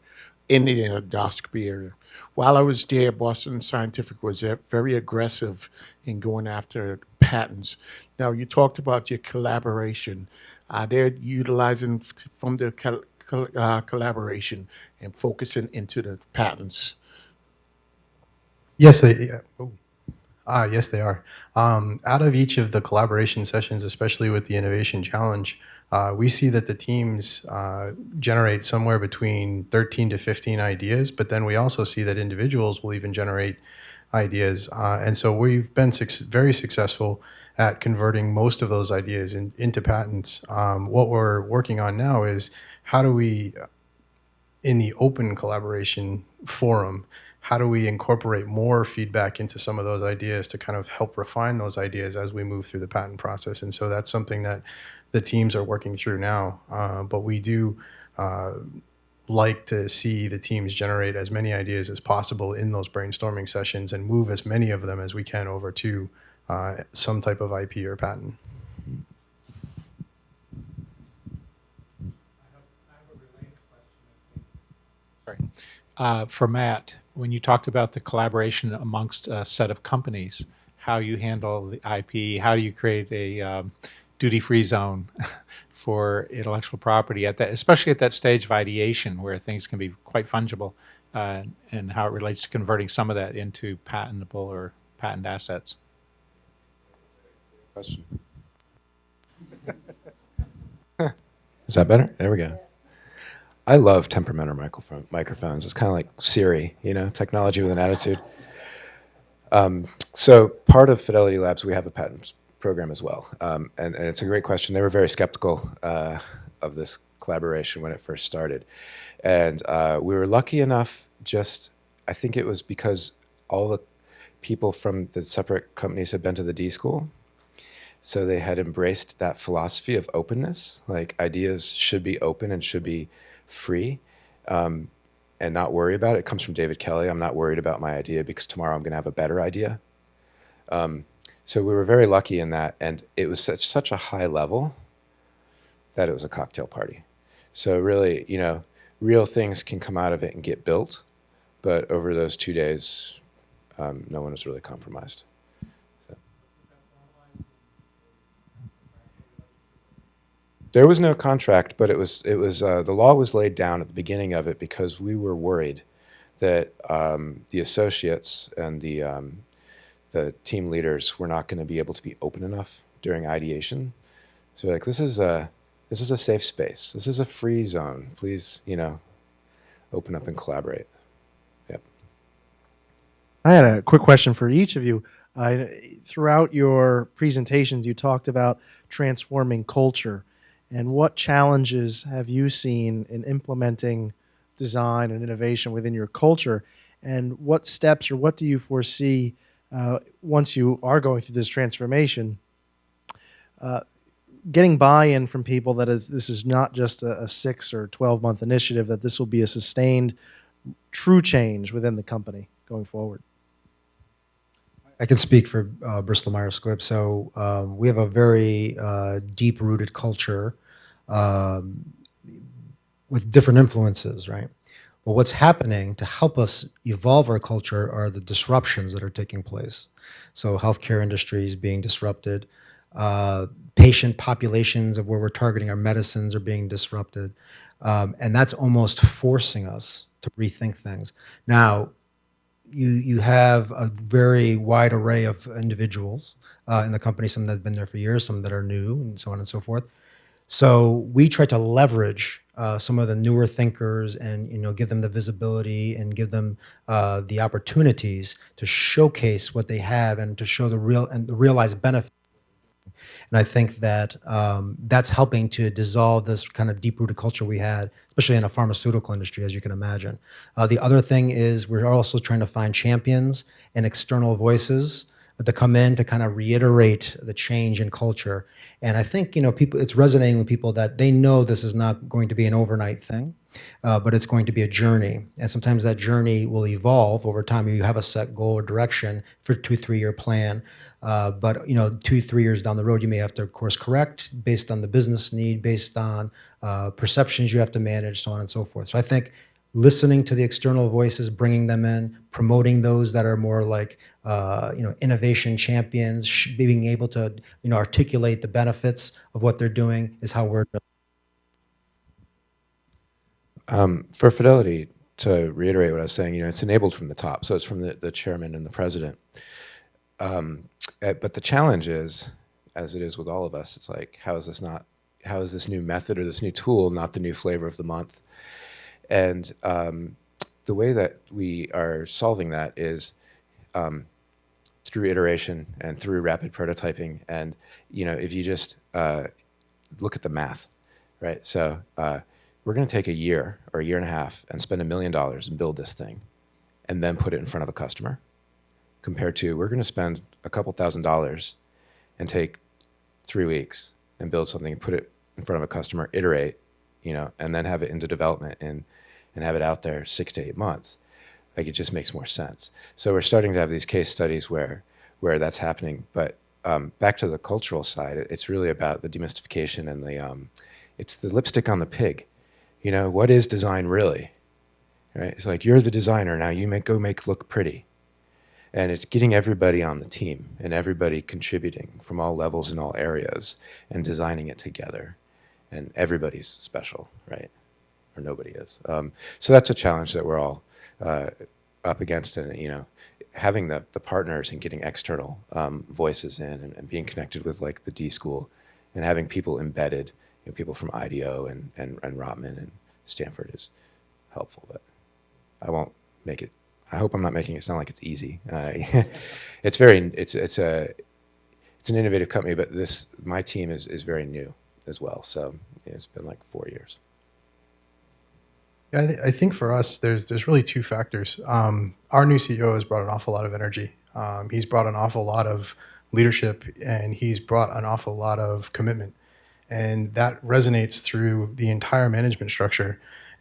Speaker 6: in the endoscopy area. While I was there, Boston Scientific was very aggressive in going after patents. Now, you talked about your collaboration. They're utilizing from the collaboration and focusing into the patents.
Speaker 3: Yes, yes, they are. Out of each of the collaboration sessions, especially with the Innovation Challenge, we see that the teams generate somewhere between 13 to 15 ideas, but then we also see that individuals will even generate ideas. And so we've been very successful at converting most of those ideas into patents. What we're working on now is how do we, in the open collaboration forum, how do we incorporate more feedback into some of those ideas to kind of help refine those ideas as we move through the patent process? And so that's something that the teams are working through now. But we do like to see the teams generate as many ideas as possible in those brainstorming sessions and move as many of them as we can over to some type of IP or patent.
Speaker 7: For Matt, when you talked about the collaboration amongst a set of companies, how you handle the IP, how do you create a duty-free zone for intellectual property at that, especially at that stage of ideation where things can be quite fungible, and how it relates to converting some of that into patentable or patent assets?
Speaker 4: Question. Is that better? There we go. I love temperamental microphones. It's kind of like Siri, technology with an attitude. So part of Fidelity Labs, we have a patent program as well. And it's a great question. They were very skeptical of this collaboration when it first started. And we were lucky enough, I think it was because all the people from the separate companies had been to the D school. So they had embraced that philosophy of openness, like ideas should be open and should be free, and not worry about it. It comes from David Kelly. I'm not worried about my idea because tomorrow I'm going to have a better idea. So we were very lucky in that, and it was such a high level that it was a cocktail party. So really, real things can come out of it and get built, but over those 2 days, no one was really compromised. There was no contract, but it was the law was laid down at the beginning of it because we were worried that the associates and the team leaders were not going to be able to be open enough during ideation. So like, this is a safe space. This is a free zone. Please, open up and collaborate. Yep.
Speaker 1: I had a quick question for each of you. Throughout your presentations, you talked about transforming culture. And what challenges have you seen in implementing design and innovation within your culture? And what steps or what do you foresee once you are going through this transformation, getting buy-in from people that this is not just a 6 or 12-month initiative, that this will be a sustained, true change within the company going forward?
Speaker 2: I can speak for Bristol Myers Squibb. So we have a very deep-rooted culture with different influences, right? But what's happening to help us evolve our culture are the disruptions that are taking place. So healthcare industries being disrupted, patient populations of where we're targeting our medicines are being disrupted, and that's almost forcing us to rethink things. Now, you have a very wide array of individuals in the company, some that have been there for years, some that are new, and so on and so forth. So we try to leverage some of the newer thinkers and give them the visibility and give them the opportunities to showcase what they have and to show the realized benefit. And I think that that's helping to dissolve this kind of deep-rooted culture we had, especially in a pharmaceutical industry, as you can imagine. The other thing is we're also trying to find champions and external voices to come in to kind of reiterate the change in culture. And I think people, it's resonating with people that they know this is not going to be an overnight thing, but it's going to be a journey. And sometimes that journey will evolve over time. You have a set goal or direction for a 2-3 year plan. But 2-3 years down the road, you may have to, of course, correct based on the business need, based on perceptions you have to manage, so on and so forth. So I think listening to the external voices, bringing them in, promoting those that are more like innovation champions, being able to articulate the benefits of what they're doing is how we're.
Speaker 4: For Fidelity, to reiterate what I was saying, it's enabled from the top, so it's from the chairman and the president. But the challenge is, as it is with all of us, it's like, how is this new method or this new tool not the new flavor of the month? And the way that we are solving that is through iteration and through rapid prototyping. And if you just look at the math, right? So we're going to take a year or a year and a half and spend $1 million and build this thing, and then put it in front of a customer. Compared to we're going to spend a couple $1,000s and take 3 weeks and build something and put it in front of a customer, iterate, and then have it into development and have it out there 6 to 8 months. Like, it just makes more sense. So we're starting to have these case studies where that's happening. But back to the cultural side, it's really about the demystification and it's the lipstick on the pig. What is design really? Right? It's like, you're the designer now. You go make look pretty. And it's getting everybody on the team and everybody contributing from all levels and all areas and designing it together. And everybody's special, right? Or nobody is. So that's a challenge that we're all up against. And, having the partners and getting external voices in and being connected with like the D School and having people embedded, people from IDEO and Rotman and Stanford is helpful. But I won't make it. I hope I'm not making it sound like it's easy. It's an innovative company, but my team is very new as well. So it's been like 4 years.
Speaker 3: Yeah, I think for us, there's really two factors. Our new CEO has brought an awful lot of energy. He's brought an awful lot of leadership, and he's brought an awful lot of commitment. And that resonates through the entire management structure.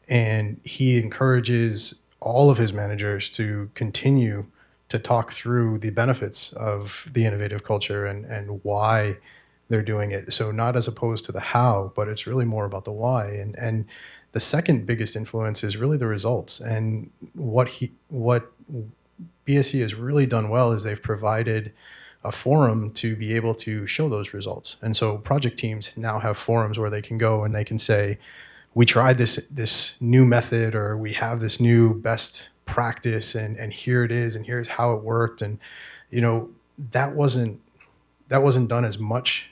Speaker 3: And he encourages all of his managers to continue to talk through the benefits of the innovative culture and why they're doing it. So not as opposed to the how, but it's really more about the why. And the second biggest influence is really the results. And what BSC has really done well is they've provided a forum to be able to show those results. And so project teams now have forums where they can go and they can say, we tried this new method, or we have this new best practice and here it is and here's how it worked. And, you know, that wasn't done as much,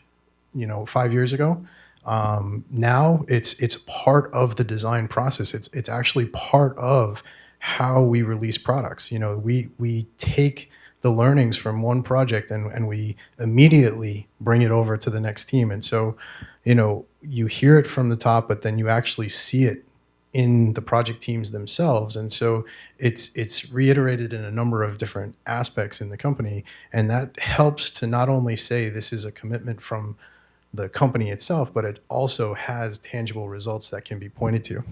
Speaker 3: 5 years ago. Now it's part of the design process. It's actually part of how we release products. We take the learnings from one project and we immediately bring it over to the next team. And so, you hear it from the top, but then you actually see it in the project teams themselves. And so it's reiterated in a number of different aspects in the company. And that helps to not only say this is a commitment from the company itself, but it also has tangible results that can be pointed to.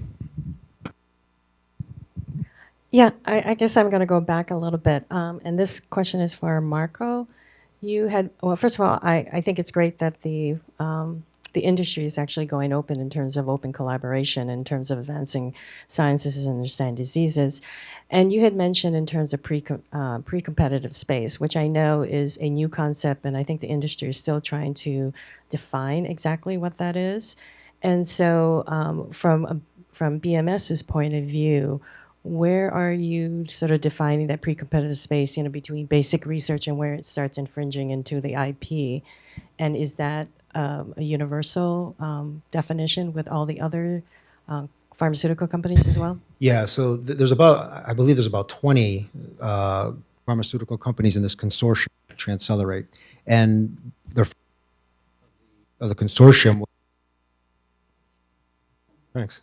Speaker 8: Yeah, I guess I'm going to go back a little bit. And this question is for Marco. Well, first of all, I think it's great that the industry is actually going open in terms of open collaboration, in terms of advancing sciences and understanding diseases. And you had mentioned in terms of pre-competitive space, which I know is a new concept, and I think the industry is still trying to define exactly what that is. And so from BMS's point of view, where are you sort of defining that pre-competitive space, between basic research and where it starts infringing into the IP? And is that a universal definition with all the other pharmaceutical companies as well?
Speaker 2: Yeah, so I believe there's about 20 pharmaceutical companies in this consortium, Transcelerate, and the consortium. Thanks.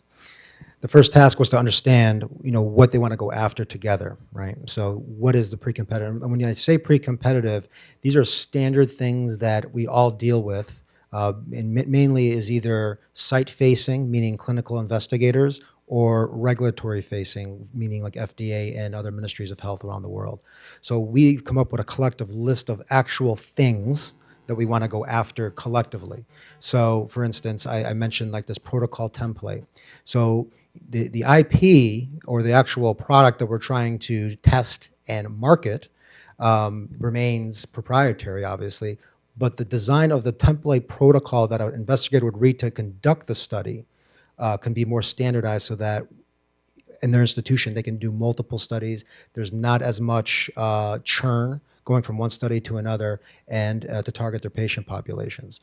Speaker 2: The first task was to understand, what they want to go after together, right? So what is the pre-competitive? And when I say pre-competitive, these are standard things that we all deal with, and mainly is either site-facing, meaning clinical investigators, or regulatory-facing, meaning like FDA and other ministries of health around the world. So we've come up with a collective list of actual things that we want to go after collectively. So, for instance, I mentioned like this protocol template. So the IP or the actual product that we're trying to test and market remains proprietary, obviously, but the design of the template protocol that an investigator would read to conduct the study can be more standardized so that in their institution they can do multiple studies. There's not as much churn going from one study to another and to target their patient populations.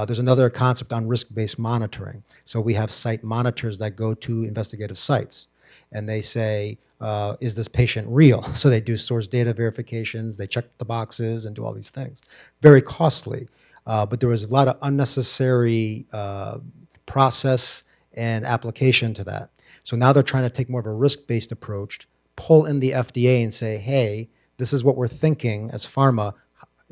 Speaker 2: There's another concept on risk-based monitoring. So we have site monitors that go to investigative sites and they say, is this patient real? So they do source data verifications, they check the boxes and do all these things. Very costly, but there was a lot of unnecessary process and application to that. So now they're trying to take more of a risk-based approach, pull in the FDA and say, hey, this is what we're thinking as pharma.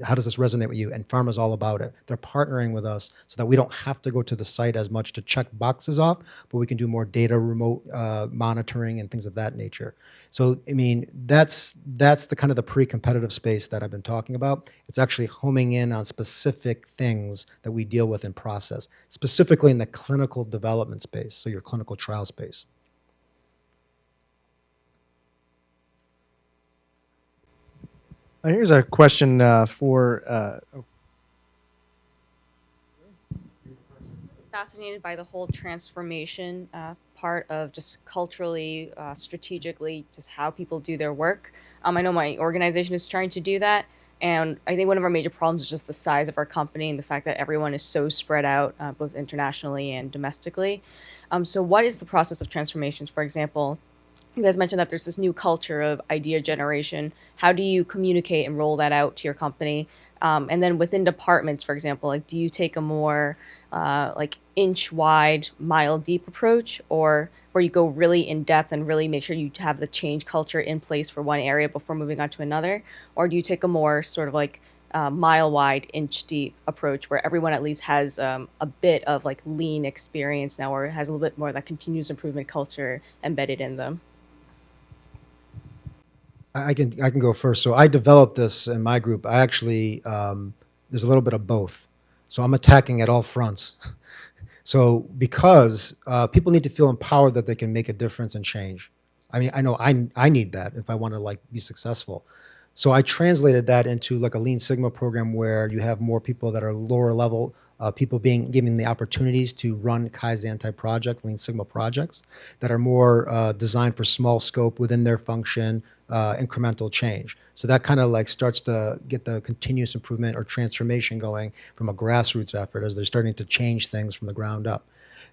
Speaker 2: How does this resonate with you? And pharma's all about it. They're partnering with us so that we don't have to go to the site as much to check boxes off, but we can do more data remote monitoring and things of that nature. So, I mean, that's the kind of the pre-competitive space that I've been talking about. It's actually homing in on specific things that we deal with in process, specifically in the clinical development space, so your clinical trial space.
Speaker 1: Here's a question for.
Speaker 9: Fascinated by the whole transformation part of just culturally, strategically, just how people do their work. I know my organization is trying to do that. And I think one of our major problems is just the size of our company and the fact that everyone is so spread out, both internationally and domestically. So what is the process of transformations? For example, you guys mentioned that there's this new culture of idea generation. How do you communicate and roll that out to your company? And then within departments, for example, like do you take a more like inch wide, mile deep approach, or where you go really in depth and really make sure you have the change culture in place for one area before moving on to another? Or do you take a more sort of like mile wide, inch deep approach where everyone at least has a bit of like lean experience now, or has a little bit more of that continuous improvement culture embedded in them?
Speaker 2: I can go first. So I developed this in my group. I actually there's a little bit of both. So I'm attacking at all fronts. So because people need to feel empowered that they can make a difference and change. I mean, I know I need that if I want to like be successful. So I translated that into like a Lean Sigma program where you have more people that are lower level, people being given the opportunities to run Kaizen type projects, Lean Sigma projects that are more designed for small scope within their function, incremental change. So that kind of like starts to get the continuous improvement or transformation going from a grassroots effort as they're starting to change things from the ground up.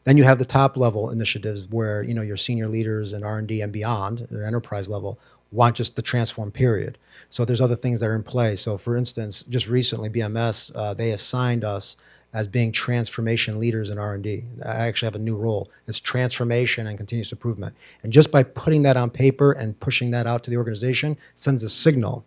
Speaker 2: Then you have the top level initiatives where your senior leaders in R&D and beyond, their enterprise level, want just the transform period. So there's other things that are in play. So for instance, just recently BMS, they assigned us as being transformation leaders in R&D. I actually have a new role. It's transformation and continuous improvement. And just by putting that on paper and pushing that out to the organization sends a signal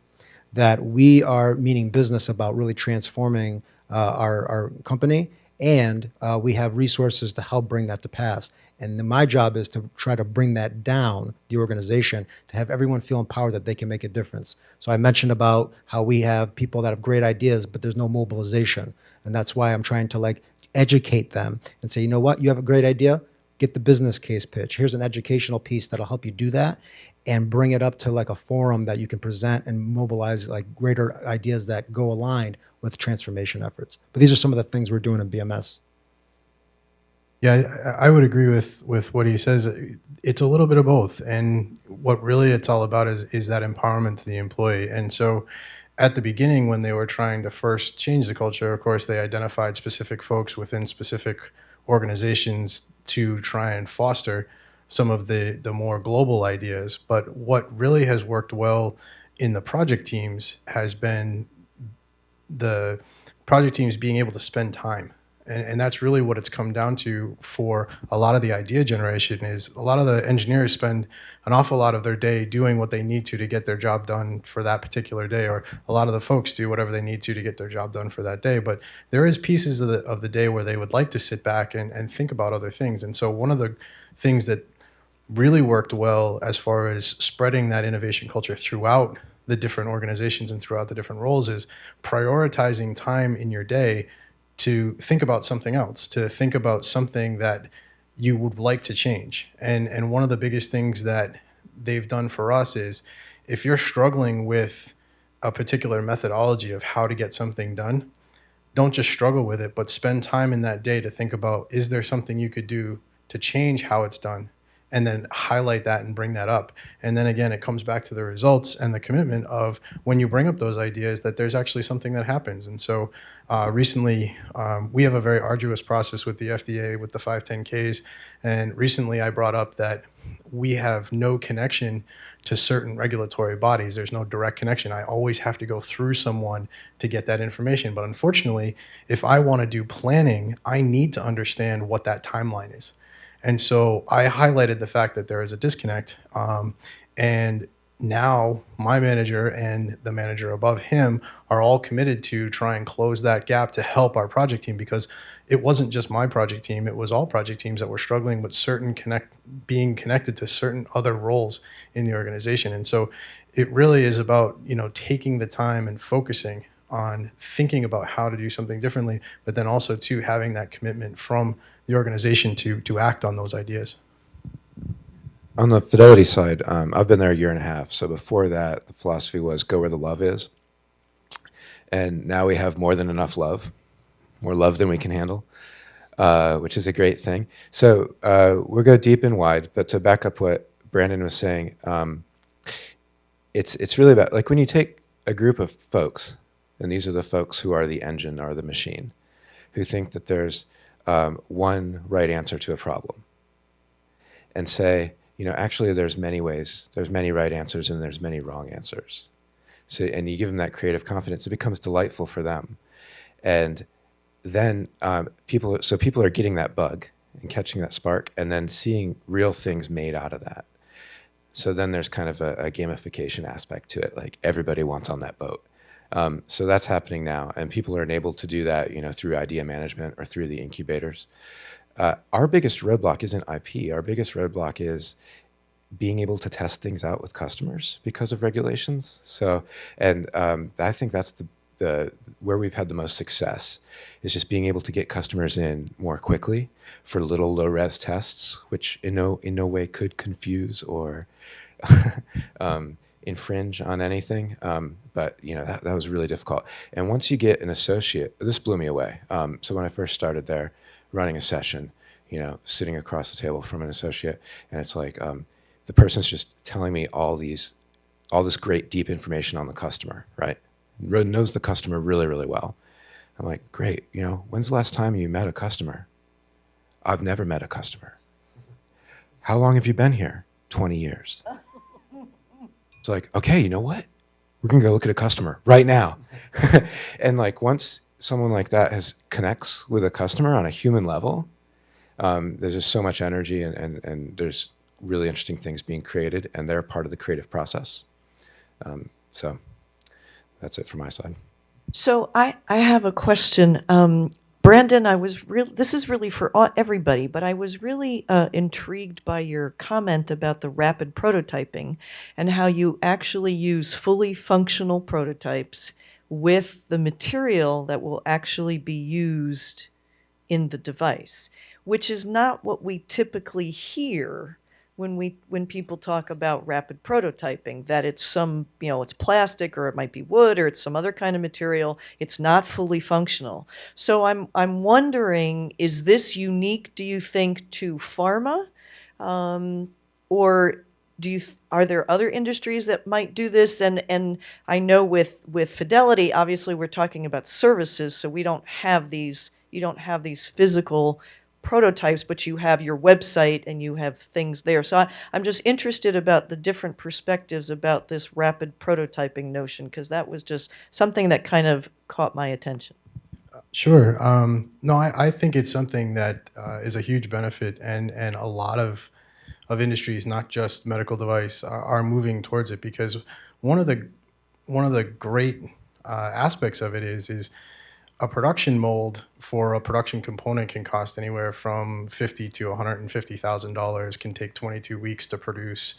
Speaker 2: that we are meaning business about really transforming our company, and we have resources to help bring that to pass. And then my job is to try to bring that down the organization to have everyone feel empowered that they can make a difference. So I mentioned about how we have people that have great ideas, but there's no mobilization. And that's why I'm trying to like educate them and say, you know what, you have a great idea, get the business case pitch. Here's an educational piece that'll help you do that and bring it up to like a forum that you can present and mobilize like greater ideas that go aligned with transformation efforts. But these are some of the things we're doing in BMS.
Speaker 3: Yeah, I would agree with what he says. It's a little bit of both. And what really it's all about is that empowerment to the employee. And so at the beginning, when they were trying to first change the culture, of course, they identified specific folks within specific organizations to try and foster some of the more global ideas. But what really has worked well in the project teams has been the project teams being able to spend time. And that's really what it's come down to for a lot of the idea generation. Is a lot of the engineers spend an awful lot of their day doing what they need to get their job done for that particular day, or a lot of the folks do whatever they need to get their job done for that day. But there is pieces of the day where they would like to sit back and think about other things. And so one of the things that really worked well as far as spreading that innovation culture throughout the different organizations and throughout the different roles is prioritizing time in your day to think about something else, to think about something that you would like to change. And one of the biggest things that they've done for us is if you're struggling with a particular methodology of how to get something done, don't just struggle with it, but spend time in that day to think about, is there something you could do to change how it's done? And then highlight that and bring that up. And then again, it comes back to the results and the commitment of when you bring up those ideas that there's actually something that happens. And so recently, we have a very arduous process with the FDA with the 510Ks. And recently I brought up that we have no connection to certain regulatory bodies. There's no direct connection. I always have to go through someone to get that information. But unfortunately, if I want to do planning, I need to understand what that timeline is. And so I highlighted the fact that there is a disconnect. And now my manager and the manager above him are all committed to try and close that gap to help our project team, because it wasn't just my project team, it was all project teams that were struggling with being connected to certain other roles in the organization. And so it really is about, taking the time and focusing on thinking about how to do something differently, but then also to having that commitment from the organization to act on those ideas.
Speaker 4: On the Fidelity side, I've been there a year and a half. So before that, the philosophy was go where the love is. And now we have more than enough love, more love than we can handle, which is a great thing. So we'll go deep and wide, but to back up what Brandon was saying, it's really about, like when you take a group of folks, and these are the folks who are the engine or the machine, who think that there's one right answer to a problem, and say, actually there's many ways, there's many right answers and there's many wrong answers. So, and you give them that creative confidence, it becomes delightful for them. And then people are getting that bug and catching that spark and then seeing real things made out of that. So then there's kind of a gamification aspect to it, like everybody wants on that boat. So that's happening now, and people are enabled to do that, through idea management or through the incubators. Our biggest roadblock isn't IP. Our biggest roadblock is being able to test things out with customers because of regulations. So, and I think that's the where we've had the most success is just being able to get customers in more quickly for little low-res tests, which in no way could confuse or infringe on anything. But that was really difficult. And once you get an associate, this blew me away. So when I first started there, running a session, sitting across the table from an associate, and it's like the person's just telling me all this great deep information on the customer, right? Knows the customer really, really well. I'm like, great. When's the last time you met a customer? I've never met a customer. How long have you been here? 20 years. It's like, okay, you know what? We're going to go look at a customer right now. And like once someone like that connects with a customer on a human level, there's just so much energy and there's really interesting things being created, and they're part of the creative process. So that's it from my side.
Speaker 10: So I have a question. Brandon, this is really for everybody, but I was really intrigued by your comment about the rapid prototyping and how you actually use fully functional prototypes with the material that will actually be used in the device, which is not what we typically hear when people talk about rapid prototyping, that it's it's plastic, or it might be wood, or it's some other kind of material. It's not fully functional. So I'm wondering, is this unique, do you think, to pharma? Or are there other industries that might do this? And I know with Fidelity, obviously we're talking about services, so you don't have these physical prototypes, but you have your website and you have things there. So I'm just interested about the different perspectives about this rapid prototyping notion, because that was just something that kind of caught my attention.
Speaker 3: Sure. No, I think it's something that is a huge benefit, and a lot of industries, not just medical device, are moving towards it, because one of the great aspects of it is a production mold for a production component can cost anywhere from $50,000 to $150,000, can take 22 weeks to produce.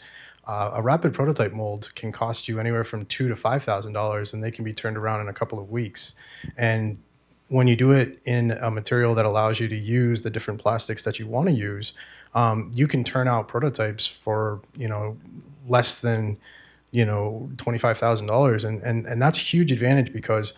Speaker 3: A rapid prototype mold can cost you anywhere from $2,000 to $5,000, and they can be turned around in a couple of weeks. And when you do it in a material that allows you to use the different plastics that you want to use, you can turn out prototypes for less than $25,000, and that's a huge advantage, because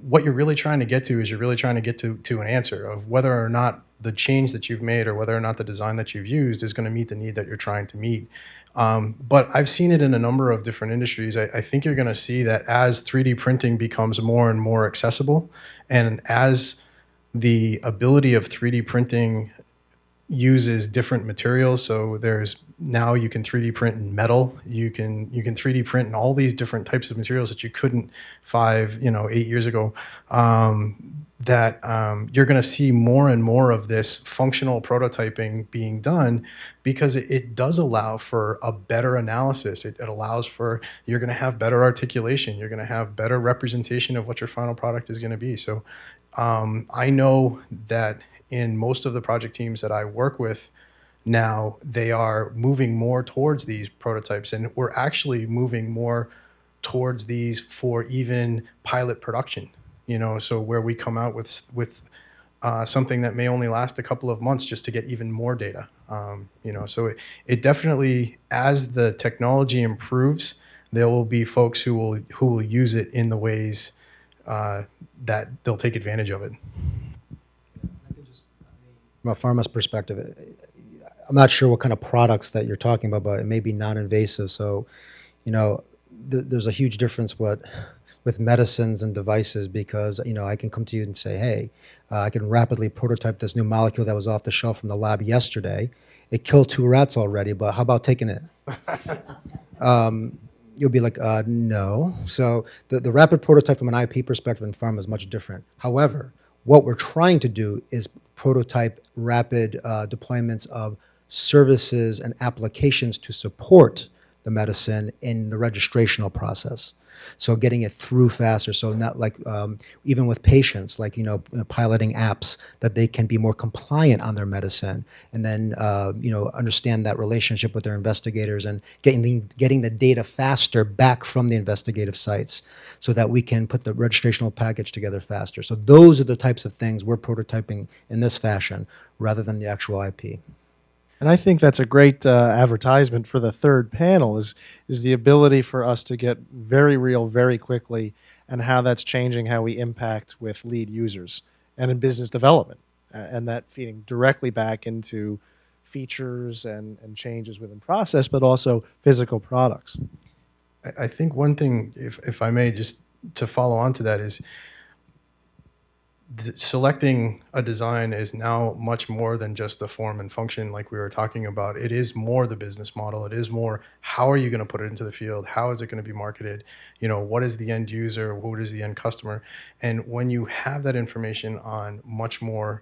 Speaker 3: what you're really trying to get to is to an answer of whether or not the change that you've made, or whether or not the design that you've used is going to meet the need that you're trying to meet. But I've seen it in a number of different industries. I think you're going to see that as 3D printing becomes more and more accessible, and as the ability of 3D printing uses different materials. So now you can 3D print in metal. You can 3D print in all these different types of materials that you couldn't 8 years ago. That you're going to see more and more of this functional prototyping being done, because it does allow for a better analysis. It allows for, you're going to have better articulation. You're going to have better representation of what your final product is going to be. So I know that in most of the project teams that I work with now, they are moving more towards these prototypes, and we're actually moving more towards these for even pilot production. So where we come out with something that may only last a couple of months just to get even more data. So it definitely, as the technology improves, there will be folks who will use it in the ways that they'll take advantage of it.
Speaker 2: From a pharma's perspective, I'm not sure what kind of products that you're talking about, but it may be non-invasive. So, there's a huge difference with medicines and devices, because, I can come to you and say, hey, I can rapidly prototype this new molecule that was off the shelf from the lab yesterday. It killed 2 rats already, but how about taking it? You'll be like, no. So the rapid prototype from an IP perspective in pharma is much different. However, what we're trying to do is prototype rapid deployments of services and applications to support the medicine in the registrational process. So getting it through faster. So not like, even with patients, like, piloting apps that they can be more compliant on their medicine, and then, understand that relationship with their investigators, and getting the data faster back from the investigative sites, so that we can put the registrational package together faster. So those are the types of things we're prototyping in this fashion, rather than the actual IP.
Speaker 1: And I think that's a great advertisement for the third panel is the ability for us to get very real very quickly and how that's changing how we impact with lead users and in business development and that feeding directly back into features and changes within process, but also physical products.
Speaker 3: I think one thing, if I may, just to follow on to that is selecting a design is now much more than just the form and function like we were talking about. It is more the business model. It is more how are you going to put it into the field? How is it going to be marketed? You know, what is the end user? What is the end customer? And when you have that information on much more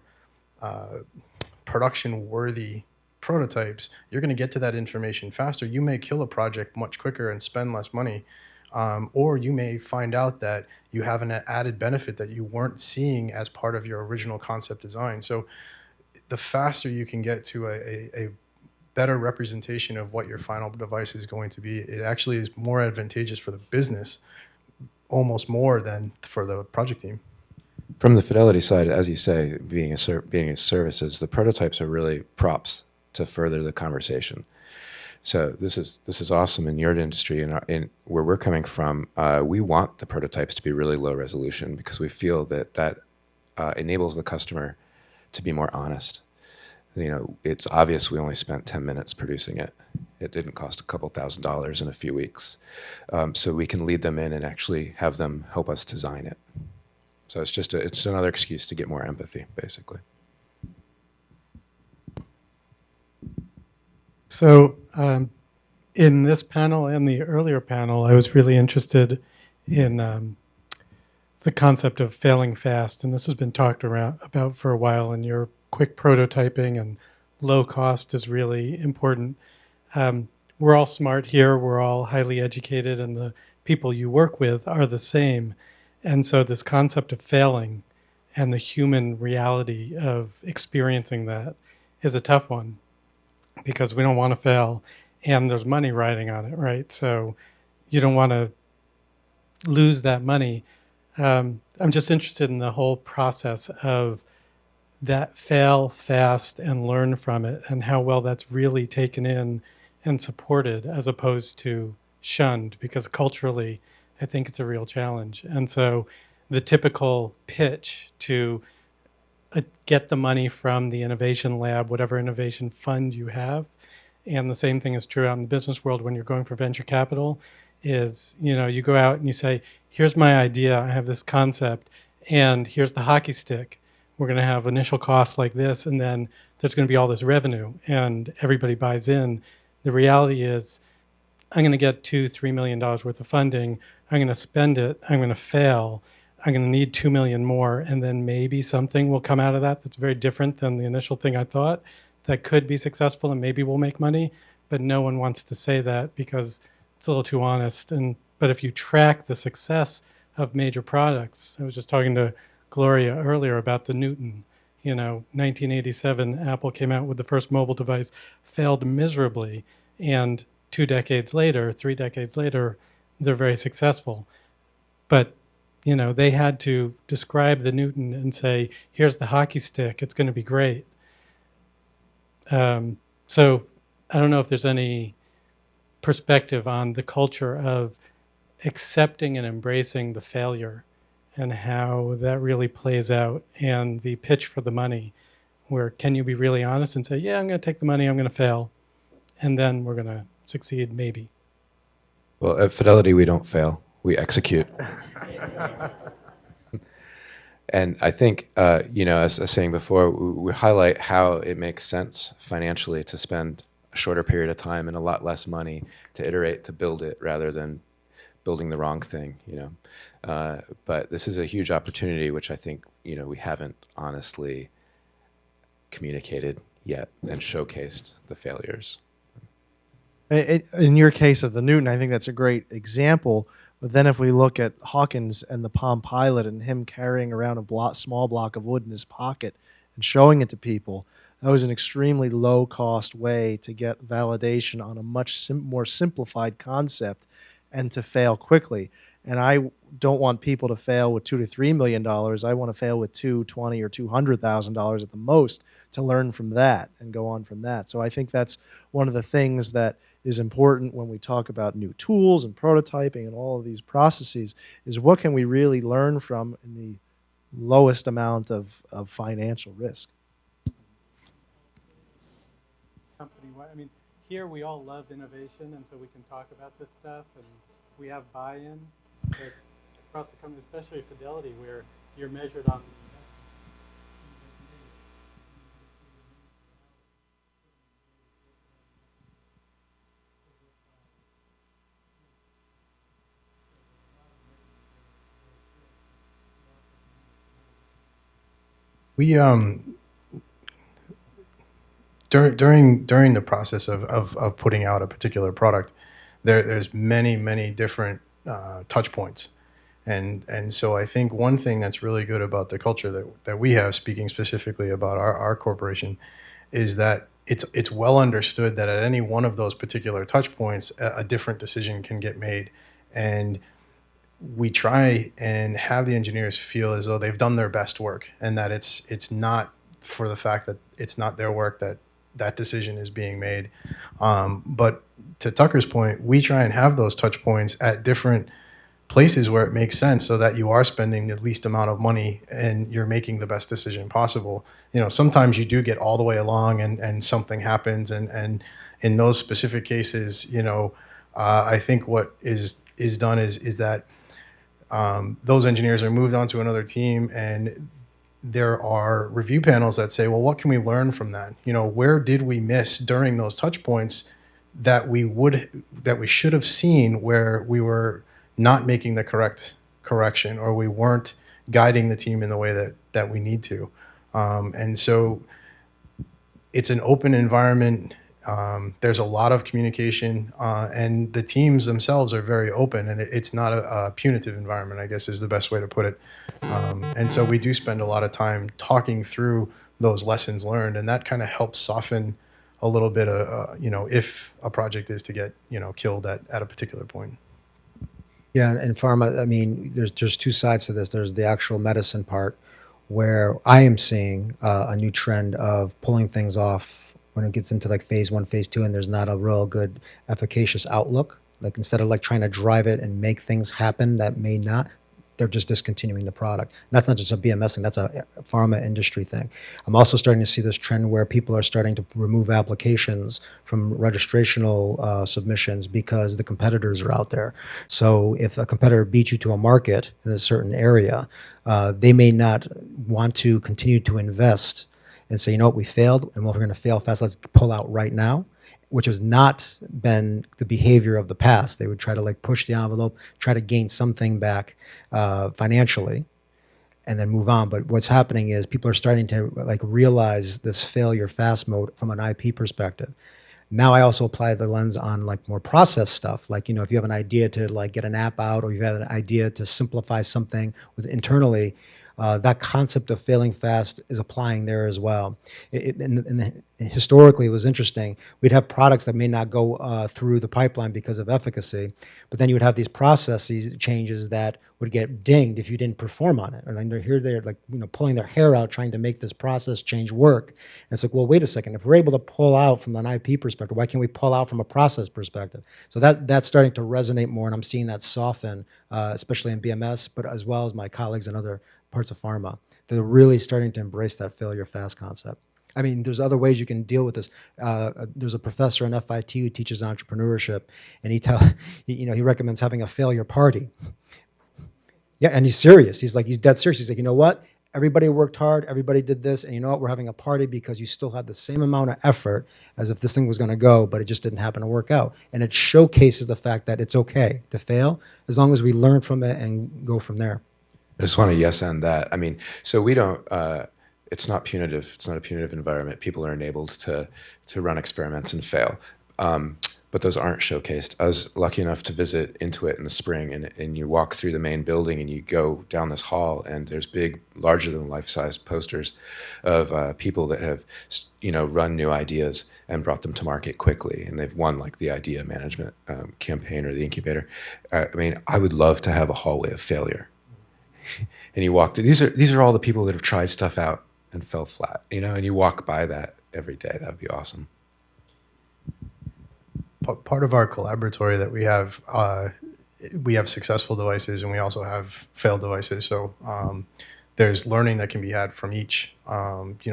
Speaker 3: production worthy prototypes, you're going to get to that information faster. You may kill a project much quicker and spend less money. Or you may find out that you have an added benefit that you weren't seeing as part of your original concept design. So the faster you can get to a better representation of what your final device is going to be, it actually is more advantageous for the business, almost more than for the project team.
Speaker 4: From the Fidelity side, as you say, being a services, the prototypes are really props to further the conversation. So this is awesome in your industry and where we're coming from. We want the prototypes to be really low resolution because we feel that enables the customer to be more honest. You know, it's obvious we only spent 10 minutes producing it. It didn't cost a couple $1,000s in a few weeks. So we can lead them in and actually have them help us design it. So it's another excuse to get more empathy, basically.
Speaker 11: So in this panel and the earlier panel, I was really interested in the concept of failing fast. And this has been talked about for a while, and your quick prototyping and low cost is really important. We're all smart here. We're all highly educated, and the people you work with are the same. And so this concept of failing and the human reality of experiencing that is a tough one, because we don't want to fail and there's money riding on it, right? So you don't want to lose that money. I'm just interested in the whole process of that fail fast and learn from it and how well that's really taken in and supported as opposed to shunned, because culturally I think it's a real challenge. And so the typical pitch to get the money from the innovation lab, whatever innovation fund you have. And the same thing is true out in the business world when you're going for venture capital is, you know, you go out and you say, here's my idea. I have this concept and here's the hockey stick. We're going to have initial costs like this, and then there's going to be all this revenue and everybody buys in. The reality is I'm going to get $2-3 million worth of funding. I'm going to spend it. I'm going to fail. I'm going to need 2 million more, and then maybe something will come out of that that's very different than the initial thing I thought that could be successful and maybe we'll make money. But no one wants to say that because it's a little too honest. But if you track the success of major products, I was just talking to Gloria earlier about the Newton. You know, 1987, Apple came out with the first mobile device, failed miserably, and 3 decades later, they're very successful. But you know, they had to describe the Newton and say, here's the hockey stick, it's going to be great. So I don't know if there's any perspective on the culture of accepting and embracing the failure and how that really plays out, and the pitch for the money, where can you be really honest and say, yeah, I'm going to take the money, I'm going to fail, and then we're going to succeed maybe.
Speaker 4: Well, at Fidelity, we don't fail. We execute. And I think, you know, as I was saying before, we highlight how it makes sense financially to spend a shorter period of time and a lot less money to iterate, to build it, rather than building the wrong thing, you know. But this is a huge opportunity, which I think, you know, we haven't honestly communicated yet and showcased the failures.
Speaker 1: In your case of the Newton, I think that's a great example. But then if we look at Hawkins and the Palm Pilot and him carrying around a small block of wood in his pocket and showing it to people, that was an extremely low-cost way to get validation on a much more simplified concept and to fail quickly. And I don't want people to fail with $2 to $3 million. I want to fail with $20,000 or $200,000 at the most to learn from that and go on from that. So I think that's one of the things that is important when we talk about new tools and prototyping and all of these processes is what can we really learn from in the lowest amount of financial risk.
Speaker 11: I mean, here we all love innovation, and so we can talk about this stuff, and we have buy-in. But across the company, especially Fidelity, where you're measured on.
Speaker 3: We during the process of putting out a particular product, there's many different touch points, and so I think one thing that's really good about the culture that we have, speaking specifically about our corporation, is that it's well understood that at any one of those particular touch points, a different decision can get made, and we try and have the engineers feel as though they've done their best work, and that it's not for the fact that it's not their work that decision is being made. But to Tucker's point, we try and have those touch points at different places where it makes sense so that you are spending the least amount of money and you're making the best decision possible. You know, sometimes you do get all the way along and something happens, and in those specific cases, you know, I think what is done is that those engineers are moved on to another team, and there are review panels that say, well, what can we learn from that? You know, where did we miss during those touch points that we should have seen, where we were not making the correct correction, or we weren't guiding the team in the way that we need to. And so it's an open environment. There's a lot of communication, and the teams themselves are very open, and it's not a punitive environment, I guess is the best way to put it. And so we do spend a lot of time talking through those lessons learned, and that kind of helps soften a little bit of, you know, if a project is to get, you know, killed at a particular point.
Speaker 2: Yeah, in pharma, I mean, there's two sides to this. There's the actual medicine part, where I am seeing a new trend of pulling things off when it gets into like phase 1, phase 2, and there's not a real good efficacious outlook. Like instead of like trying to drive it and make things happen that may not, they're just discontinuing the product. And that's not just a BMS thing, that's a pharma industry thing. I'm also starting to see this trend where people are starting to remove applications from registrational submissions because the competitors are out there. So if a competitor beats you to a market in a certain area, they may not want to continue to invest and say, you know what, we failed, and well, we're going to fail fast, let's pull out right now, which has not been the behavior of the past. They would try to like push the envelope, try to gain something back financially, and then move on. But what's happening is people are starting to like realize this failure fast mode from an IP perspective. Now I also apply the lens on like more process stuff. Like, you know, if you have an idea to like get an app out, or you have an idea to simplify something with internally, that concept of failing fast is applying there as well. Historically, it was interesting. We'd have products that may not go through the pipeline because of efficacy, but then you would have these processes changes that would get dinged if you didn't perform on it. And then they're like, you know, pulling their hair out trying to make this process change work. And it's like, well, wait a second. If we're able to pull out from an IP perspective, why can't we pull out from a process perspective? So that's starting to resonate more, and I'm seeing that soften, especially in BMS, but as well as my colleagues in other parts of pharma. They're really starting to embrace that failure fast concept. I mean, there's other ways you can deal with this. There's a professor in FIT who teaches entrepreneurship, and he recommends having a failure party. Yeah, and he's serious. He's dead serious. He's like, you know what? Everybody worked hard. Everybody did this, and you know what? We're having a party because you still had the same amount of effort as if this thing was going to go, but it just didn't happen to work out. And it showcases the fact that it's okay to fail as long as we learn from it and go from there.
Speaker 4: I just want to yes end that. I mean, so we don't, it's not punitive. It's not a punitive environment. People are enabled to run experiments and fail. but those aren't showcased. I was lucky enough to visit Intuit in the spring, and you walk through the main building and you go down this hall, and there's big, larger than life-size posters of people that have, run new ideas and brought them to market quickly, and they've won like the idea management campaign or the incubator. I mean, I would love to have a hallway of failure. And you walk through, these are all the people that have tried stuff out and fell flat, and you walk by that every day. That would be awesome.
Speaker 3: Part of our collaboratory that we have successful devices and we also have failed devices. So there's learning that can be had from each.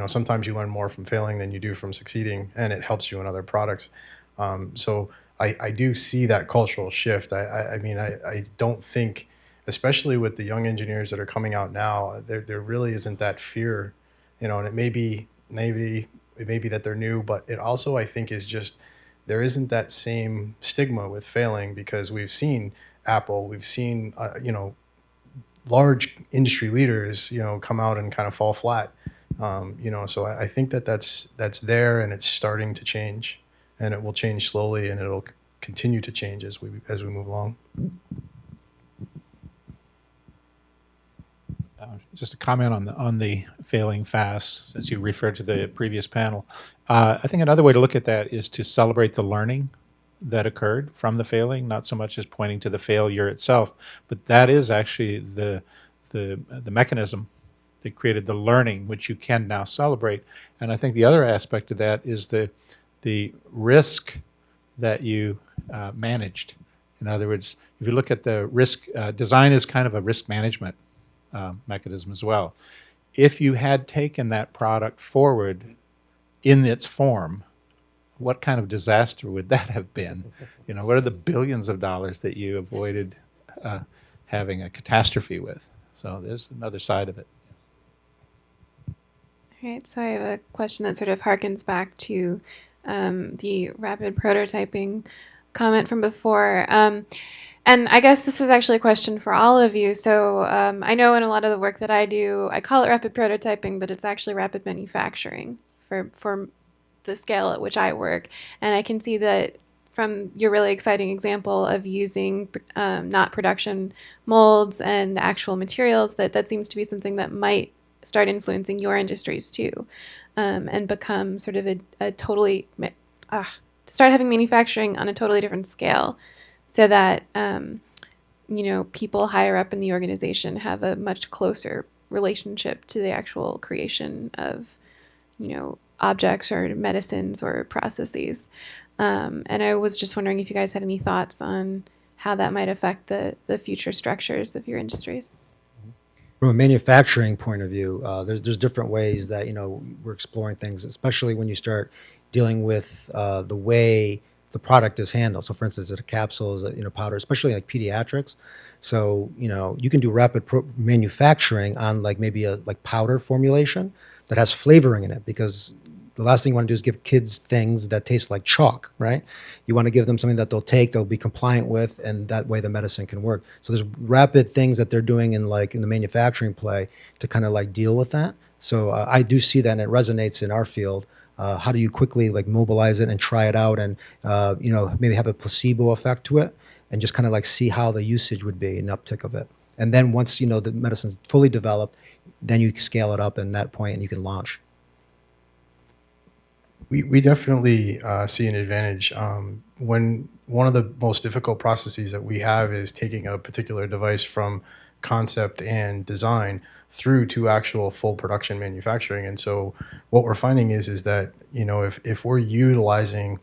Speaker 3: Sometimes you learn more from failing than you do from succeeding, and it helps you in other products. So I do see that cultural shift. I don't think, especially with the young engineers that are coming out now, there really isn't that fear, and it may be that they're new, but it also, I think, is just, there isn't that same stigma with failing, because we've seen Apple, we've seen, large industry leaders, come out and kind of fall flat. So I think that's there, and it's starting to change, and it will change slowly, and it'll continue to change as we move along.
Speaker 7: Just a comment on the failing fast, since you referred to the previous panel. I think another way to look at that is to celebrate the learning that occurred from the failing, not so much as pointing to the failure itself, but that is actually the mechanism that created the learning, which you can now celebrate. And I think the other aspect of that is the risk that you managed. In other words, if you look at the risk, design is kind of a risk management mechanism as well. If you had taken that product forward in its form, what kind of disaster would that have been? What are the billions of dollars that you avoided having a catastrophe with? So there's another side of it.
Speaker 12: All right, so I have a question that sort of harkens back to the rapid prototyping comment from before. And I guess this is actually a question for all of you. So I know in a lot of the work that I do, I call it rapid prototyping, but it's actually rapid manufacturing for the scale at which I work. And I can see that from your really exciting example of using not production molds and actual materials, that seems to be something that might start influencing your industries too, and become sort of a totally, start having manufacturing on a totally different scale. So that, people higher up in the organization have a much closer relationship to the actual creation of, objects or medicines or processes. And I was just wondering if you guys had any thoughts on how that might affect the future structures of your industries.
Speaker 2: From a manufacturing point of view, there's different ways that, we're exploring things, especially when you start dealing with the way the product is handled. So for instance, a capsule is a powder, especially like pediatrics. So, you can do rapid manufacturing on like maybe a powder formulation that has flavoring in it, because the last thing you want to do is give kids things that taste like chalk, right? You want to give them something that they'll be compliant with, and that way the medicine can work. So there's rapid things that they're doing in the manufacturing play to kind of deal with that. So I do see that, and it resonates in our field. How do you quickly mobilize it and try it out, and maybe have a placebo effect to it, and just kind of see how the usage would be, an uptick of it. And then once the medicine's fully developed, then you scale it up in that point, and you can launch.
Speaker 3: We definitely see an advantage when one of the most difficult processes that we have is taking a particular device from concept and design through to actual full production manufacturing. And so what we're finding is that, if we're utilizing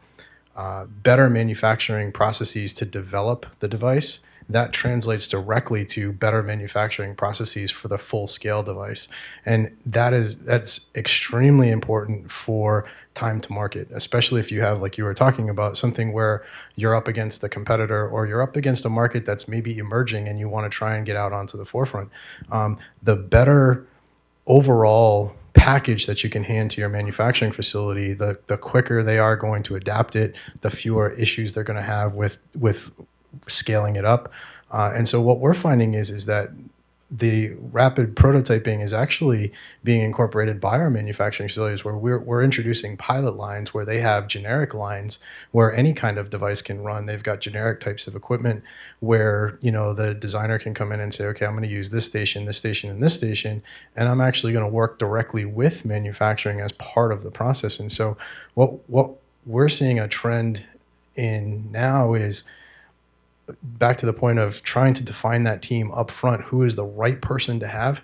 Speaker 3: better manufacturing processes to develop the device, that translates directly to better manufacturing processes for the full scale device. And that's extremely important for time to market, especially if you have, like you were talking about, something where you're up against a competitor or you're up against a market that's maybe emerging and you want to try and get out onto the forefront. The better overall package that you can hand to your manufacturing facility, the quicker they are going to adapt it, the fewer issues they're going to have with scaling it up. And so what we're finding is that the rapid prototyping is actually being incorporated by our manufacturing facilities, where we're introducing pilot lines where they have generic lines where any kind of device can run. They've got generic types of equipment where, you know, the designer can come in and say, okay, I'm going to use this station, and this station, and I'm actually going to work directly with manufacturing as part of the process. And so what we're seeing a trend in now is back to the point of trying to define that team up front, who is the right person to have.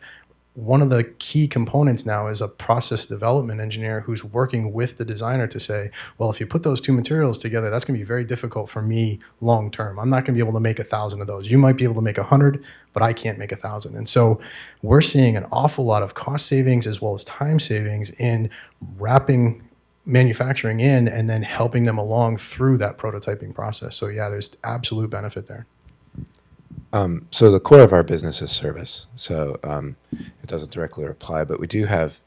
Speaker 3: One of the key components now is a process development engineer who's working with the designer to say, well, if you put those two materials together, that's going to be very difficult for me long term. I'm not going to be able to make 1,000 of those. You might be able to make 100, but I can't make 1,000. And so we're seeing an awful lot of cost savings as well as time savings in wrapping manufacturing in and then helping them along through that prototyping process. So yeah, there's absolute benefit there.
Speaker 4: So the core of our business is service. So it doesn't directly apply, but we do have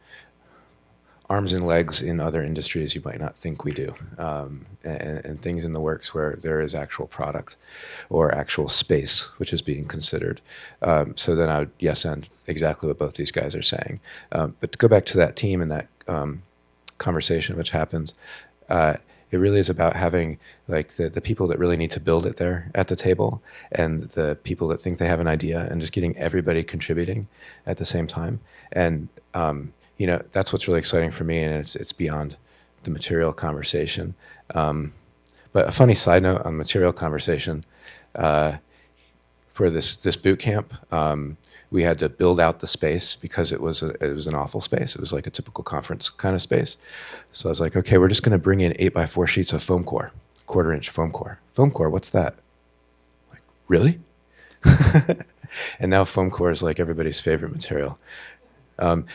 Speaker 4: arms and legs in other industries you might not think we do, and things in the works where there is actual product or actual space which is being considered. So then I would yes and exactly what both these guys are saying. But to go back to that team and that conversation which happens, it really is about having like the people that really need to build it there at the table, and the people that think they have an idea, and just getting everybody contributing at the same time. And you know, that's what's really exciting for me, and it's beyond the material conversation. But a funny side note on material conversation, for this boot camp, we had to build out the space because it was an awful space. It was like a typical conference kind of space. So I was like, okay, we're just going to bring in 8x4 sheets of foam core, 1/4-inch foam core. Foam core, what's that? Like, really? And now foam core is like everybody's favorite material. And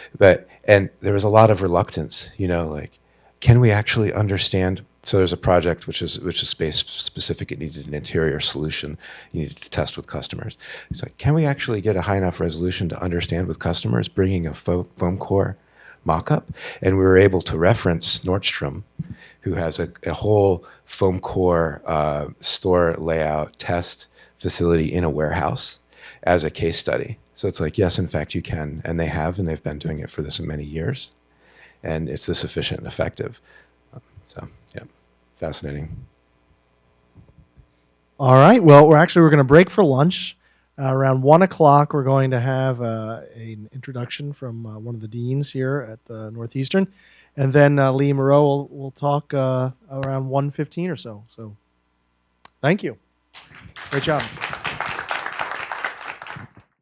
Speaker 4: there was a lot of reluctance, you know, like, can we actually understand? So there's a project which is space specific. It needed an interior solution. You needed to test with customers. It's like, can we actually get a high enough resolution to understand with customers, bringing a foam core mock-up? And we were able to reference Nordstrom, who has a whole foam core store layout test facility in a warehouse as a case study. So it's like, yes, in fact, you can, and they have, and they've been doing it for this many years, and it's this efficient and effective. So, yeah, fascinating.
Speaker 1: All right. Well, we're going to break for lunch. Around 1 o'clock, we're going to have an introduction from one of the deans here at Northeastern, and then Lee Moreau will talk around 1:15 or so. So, thank you. Great job.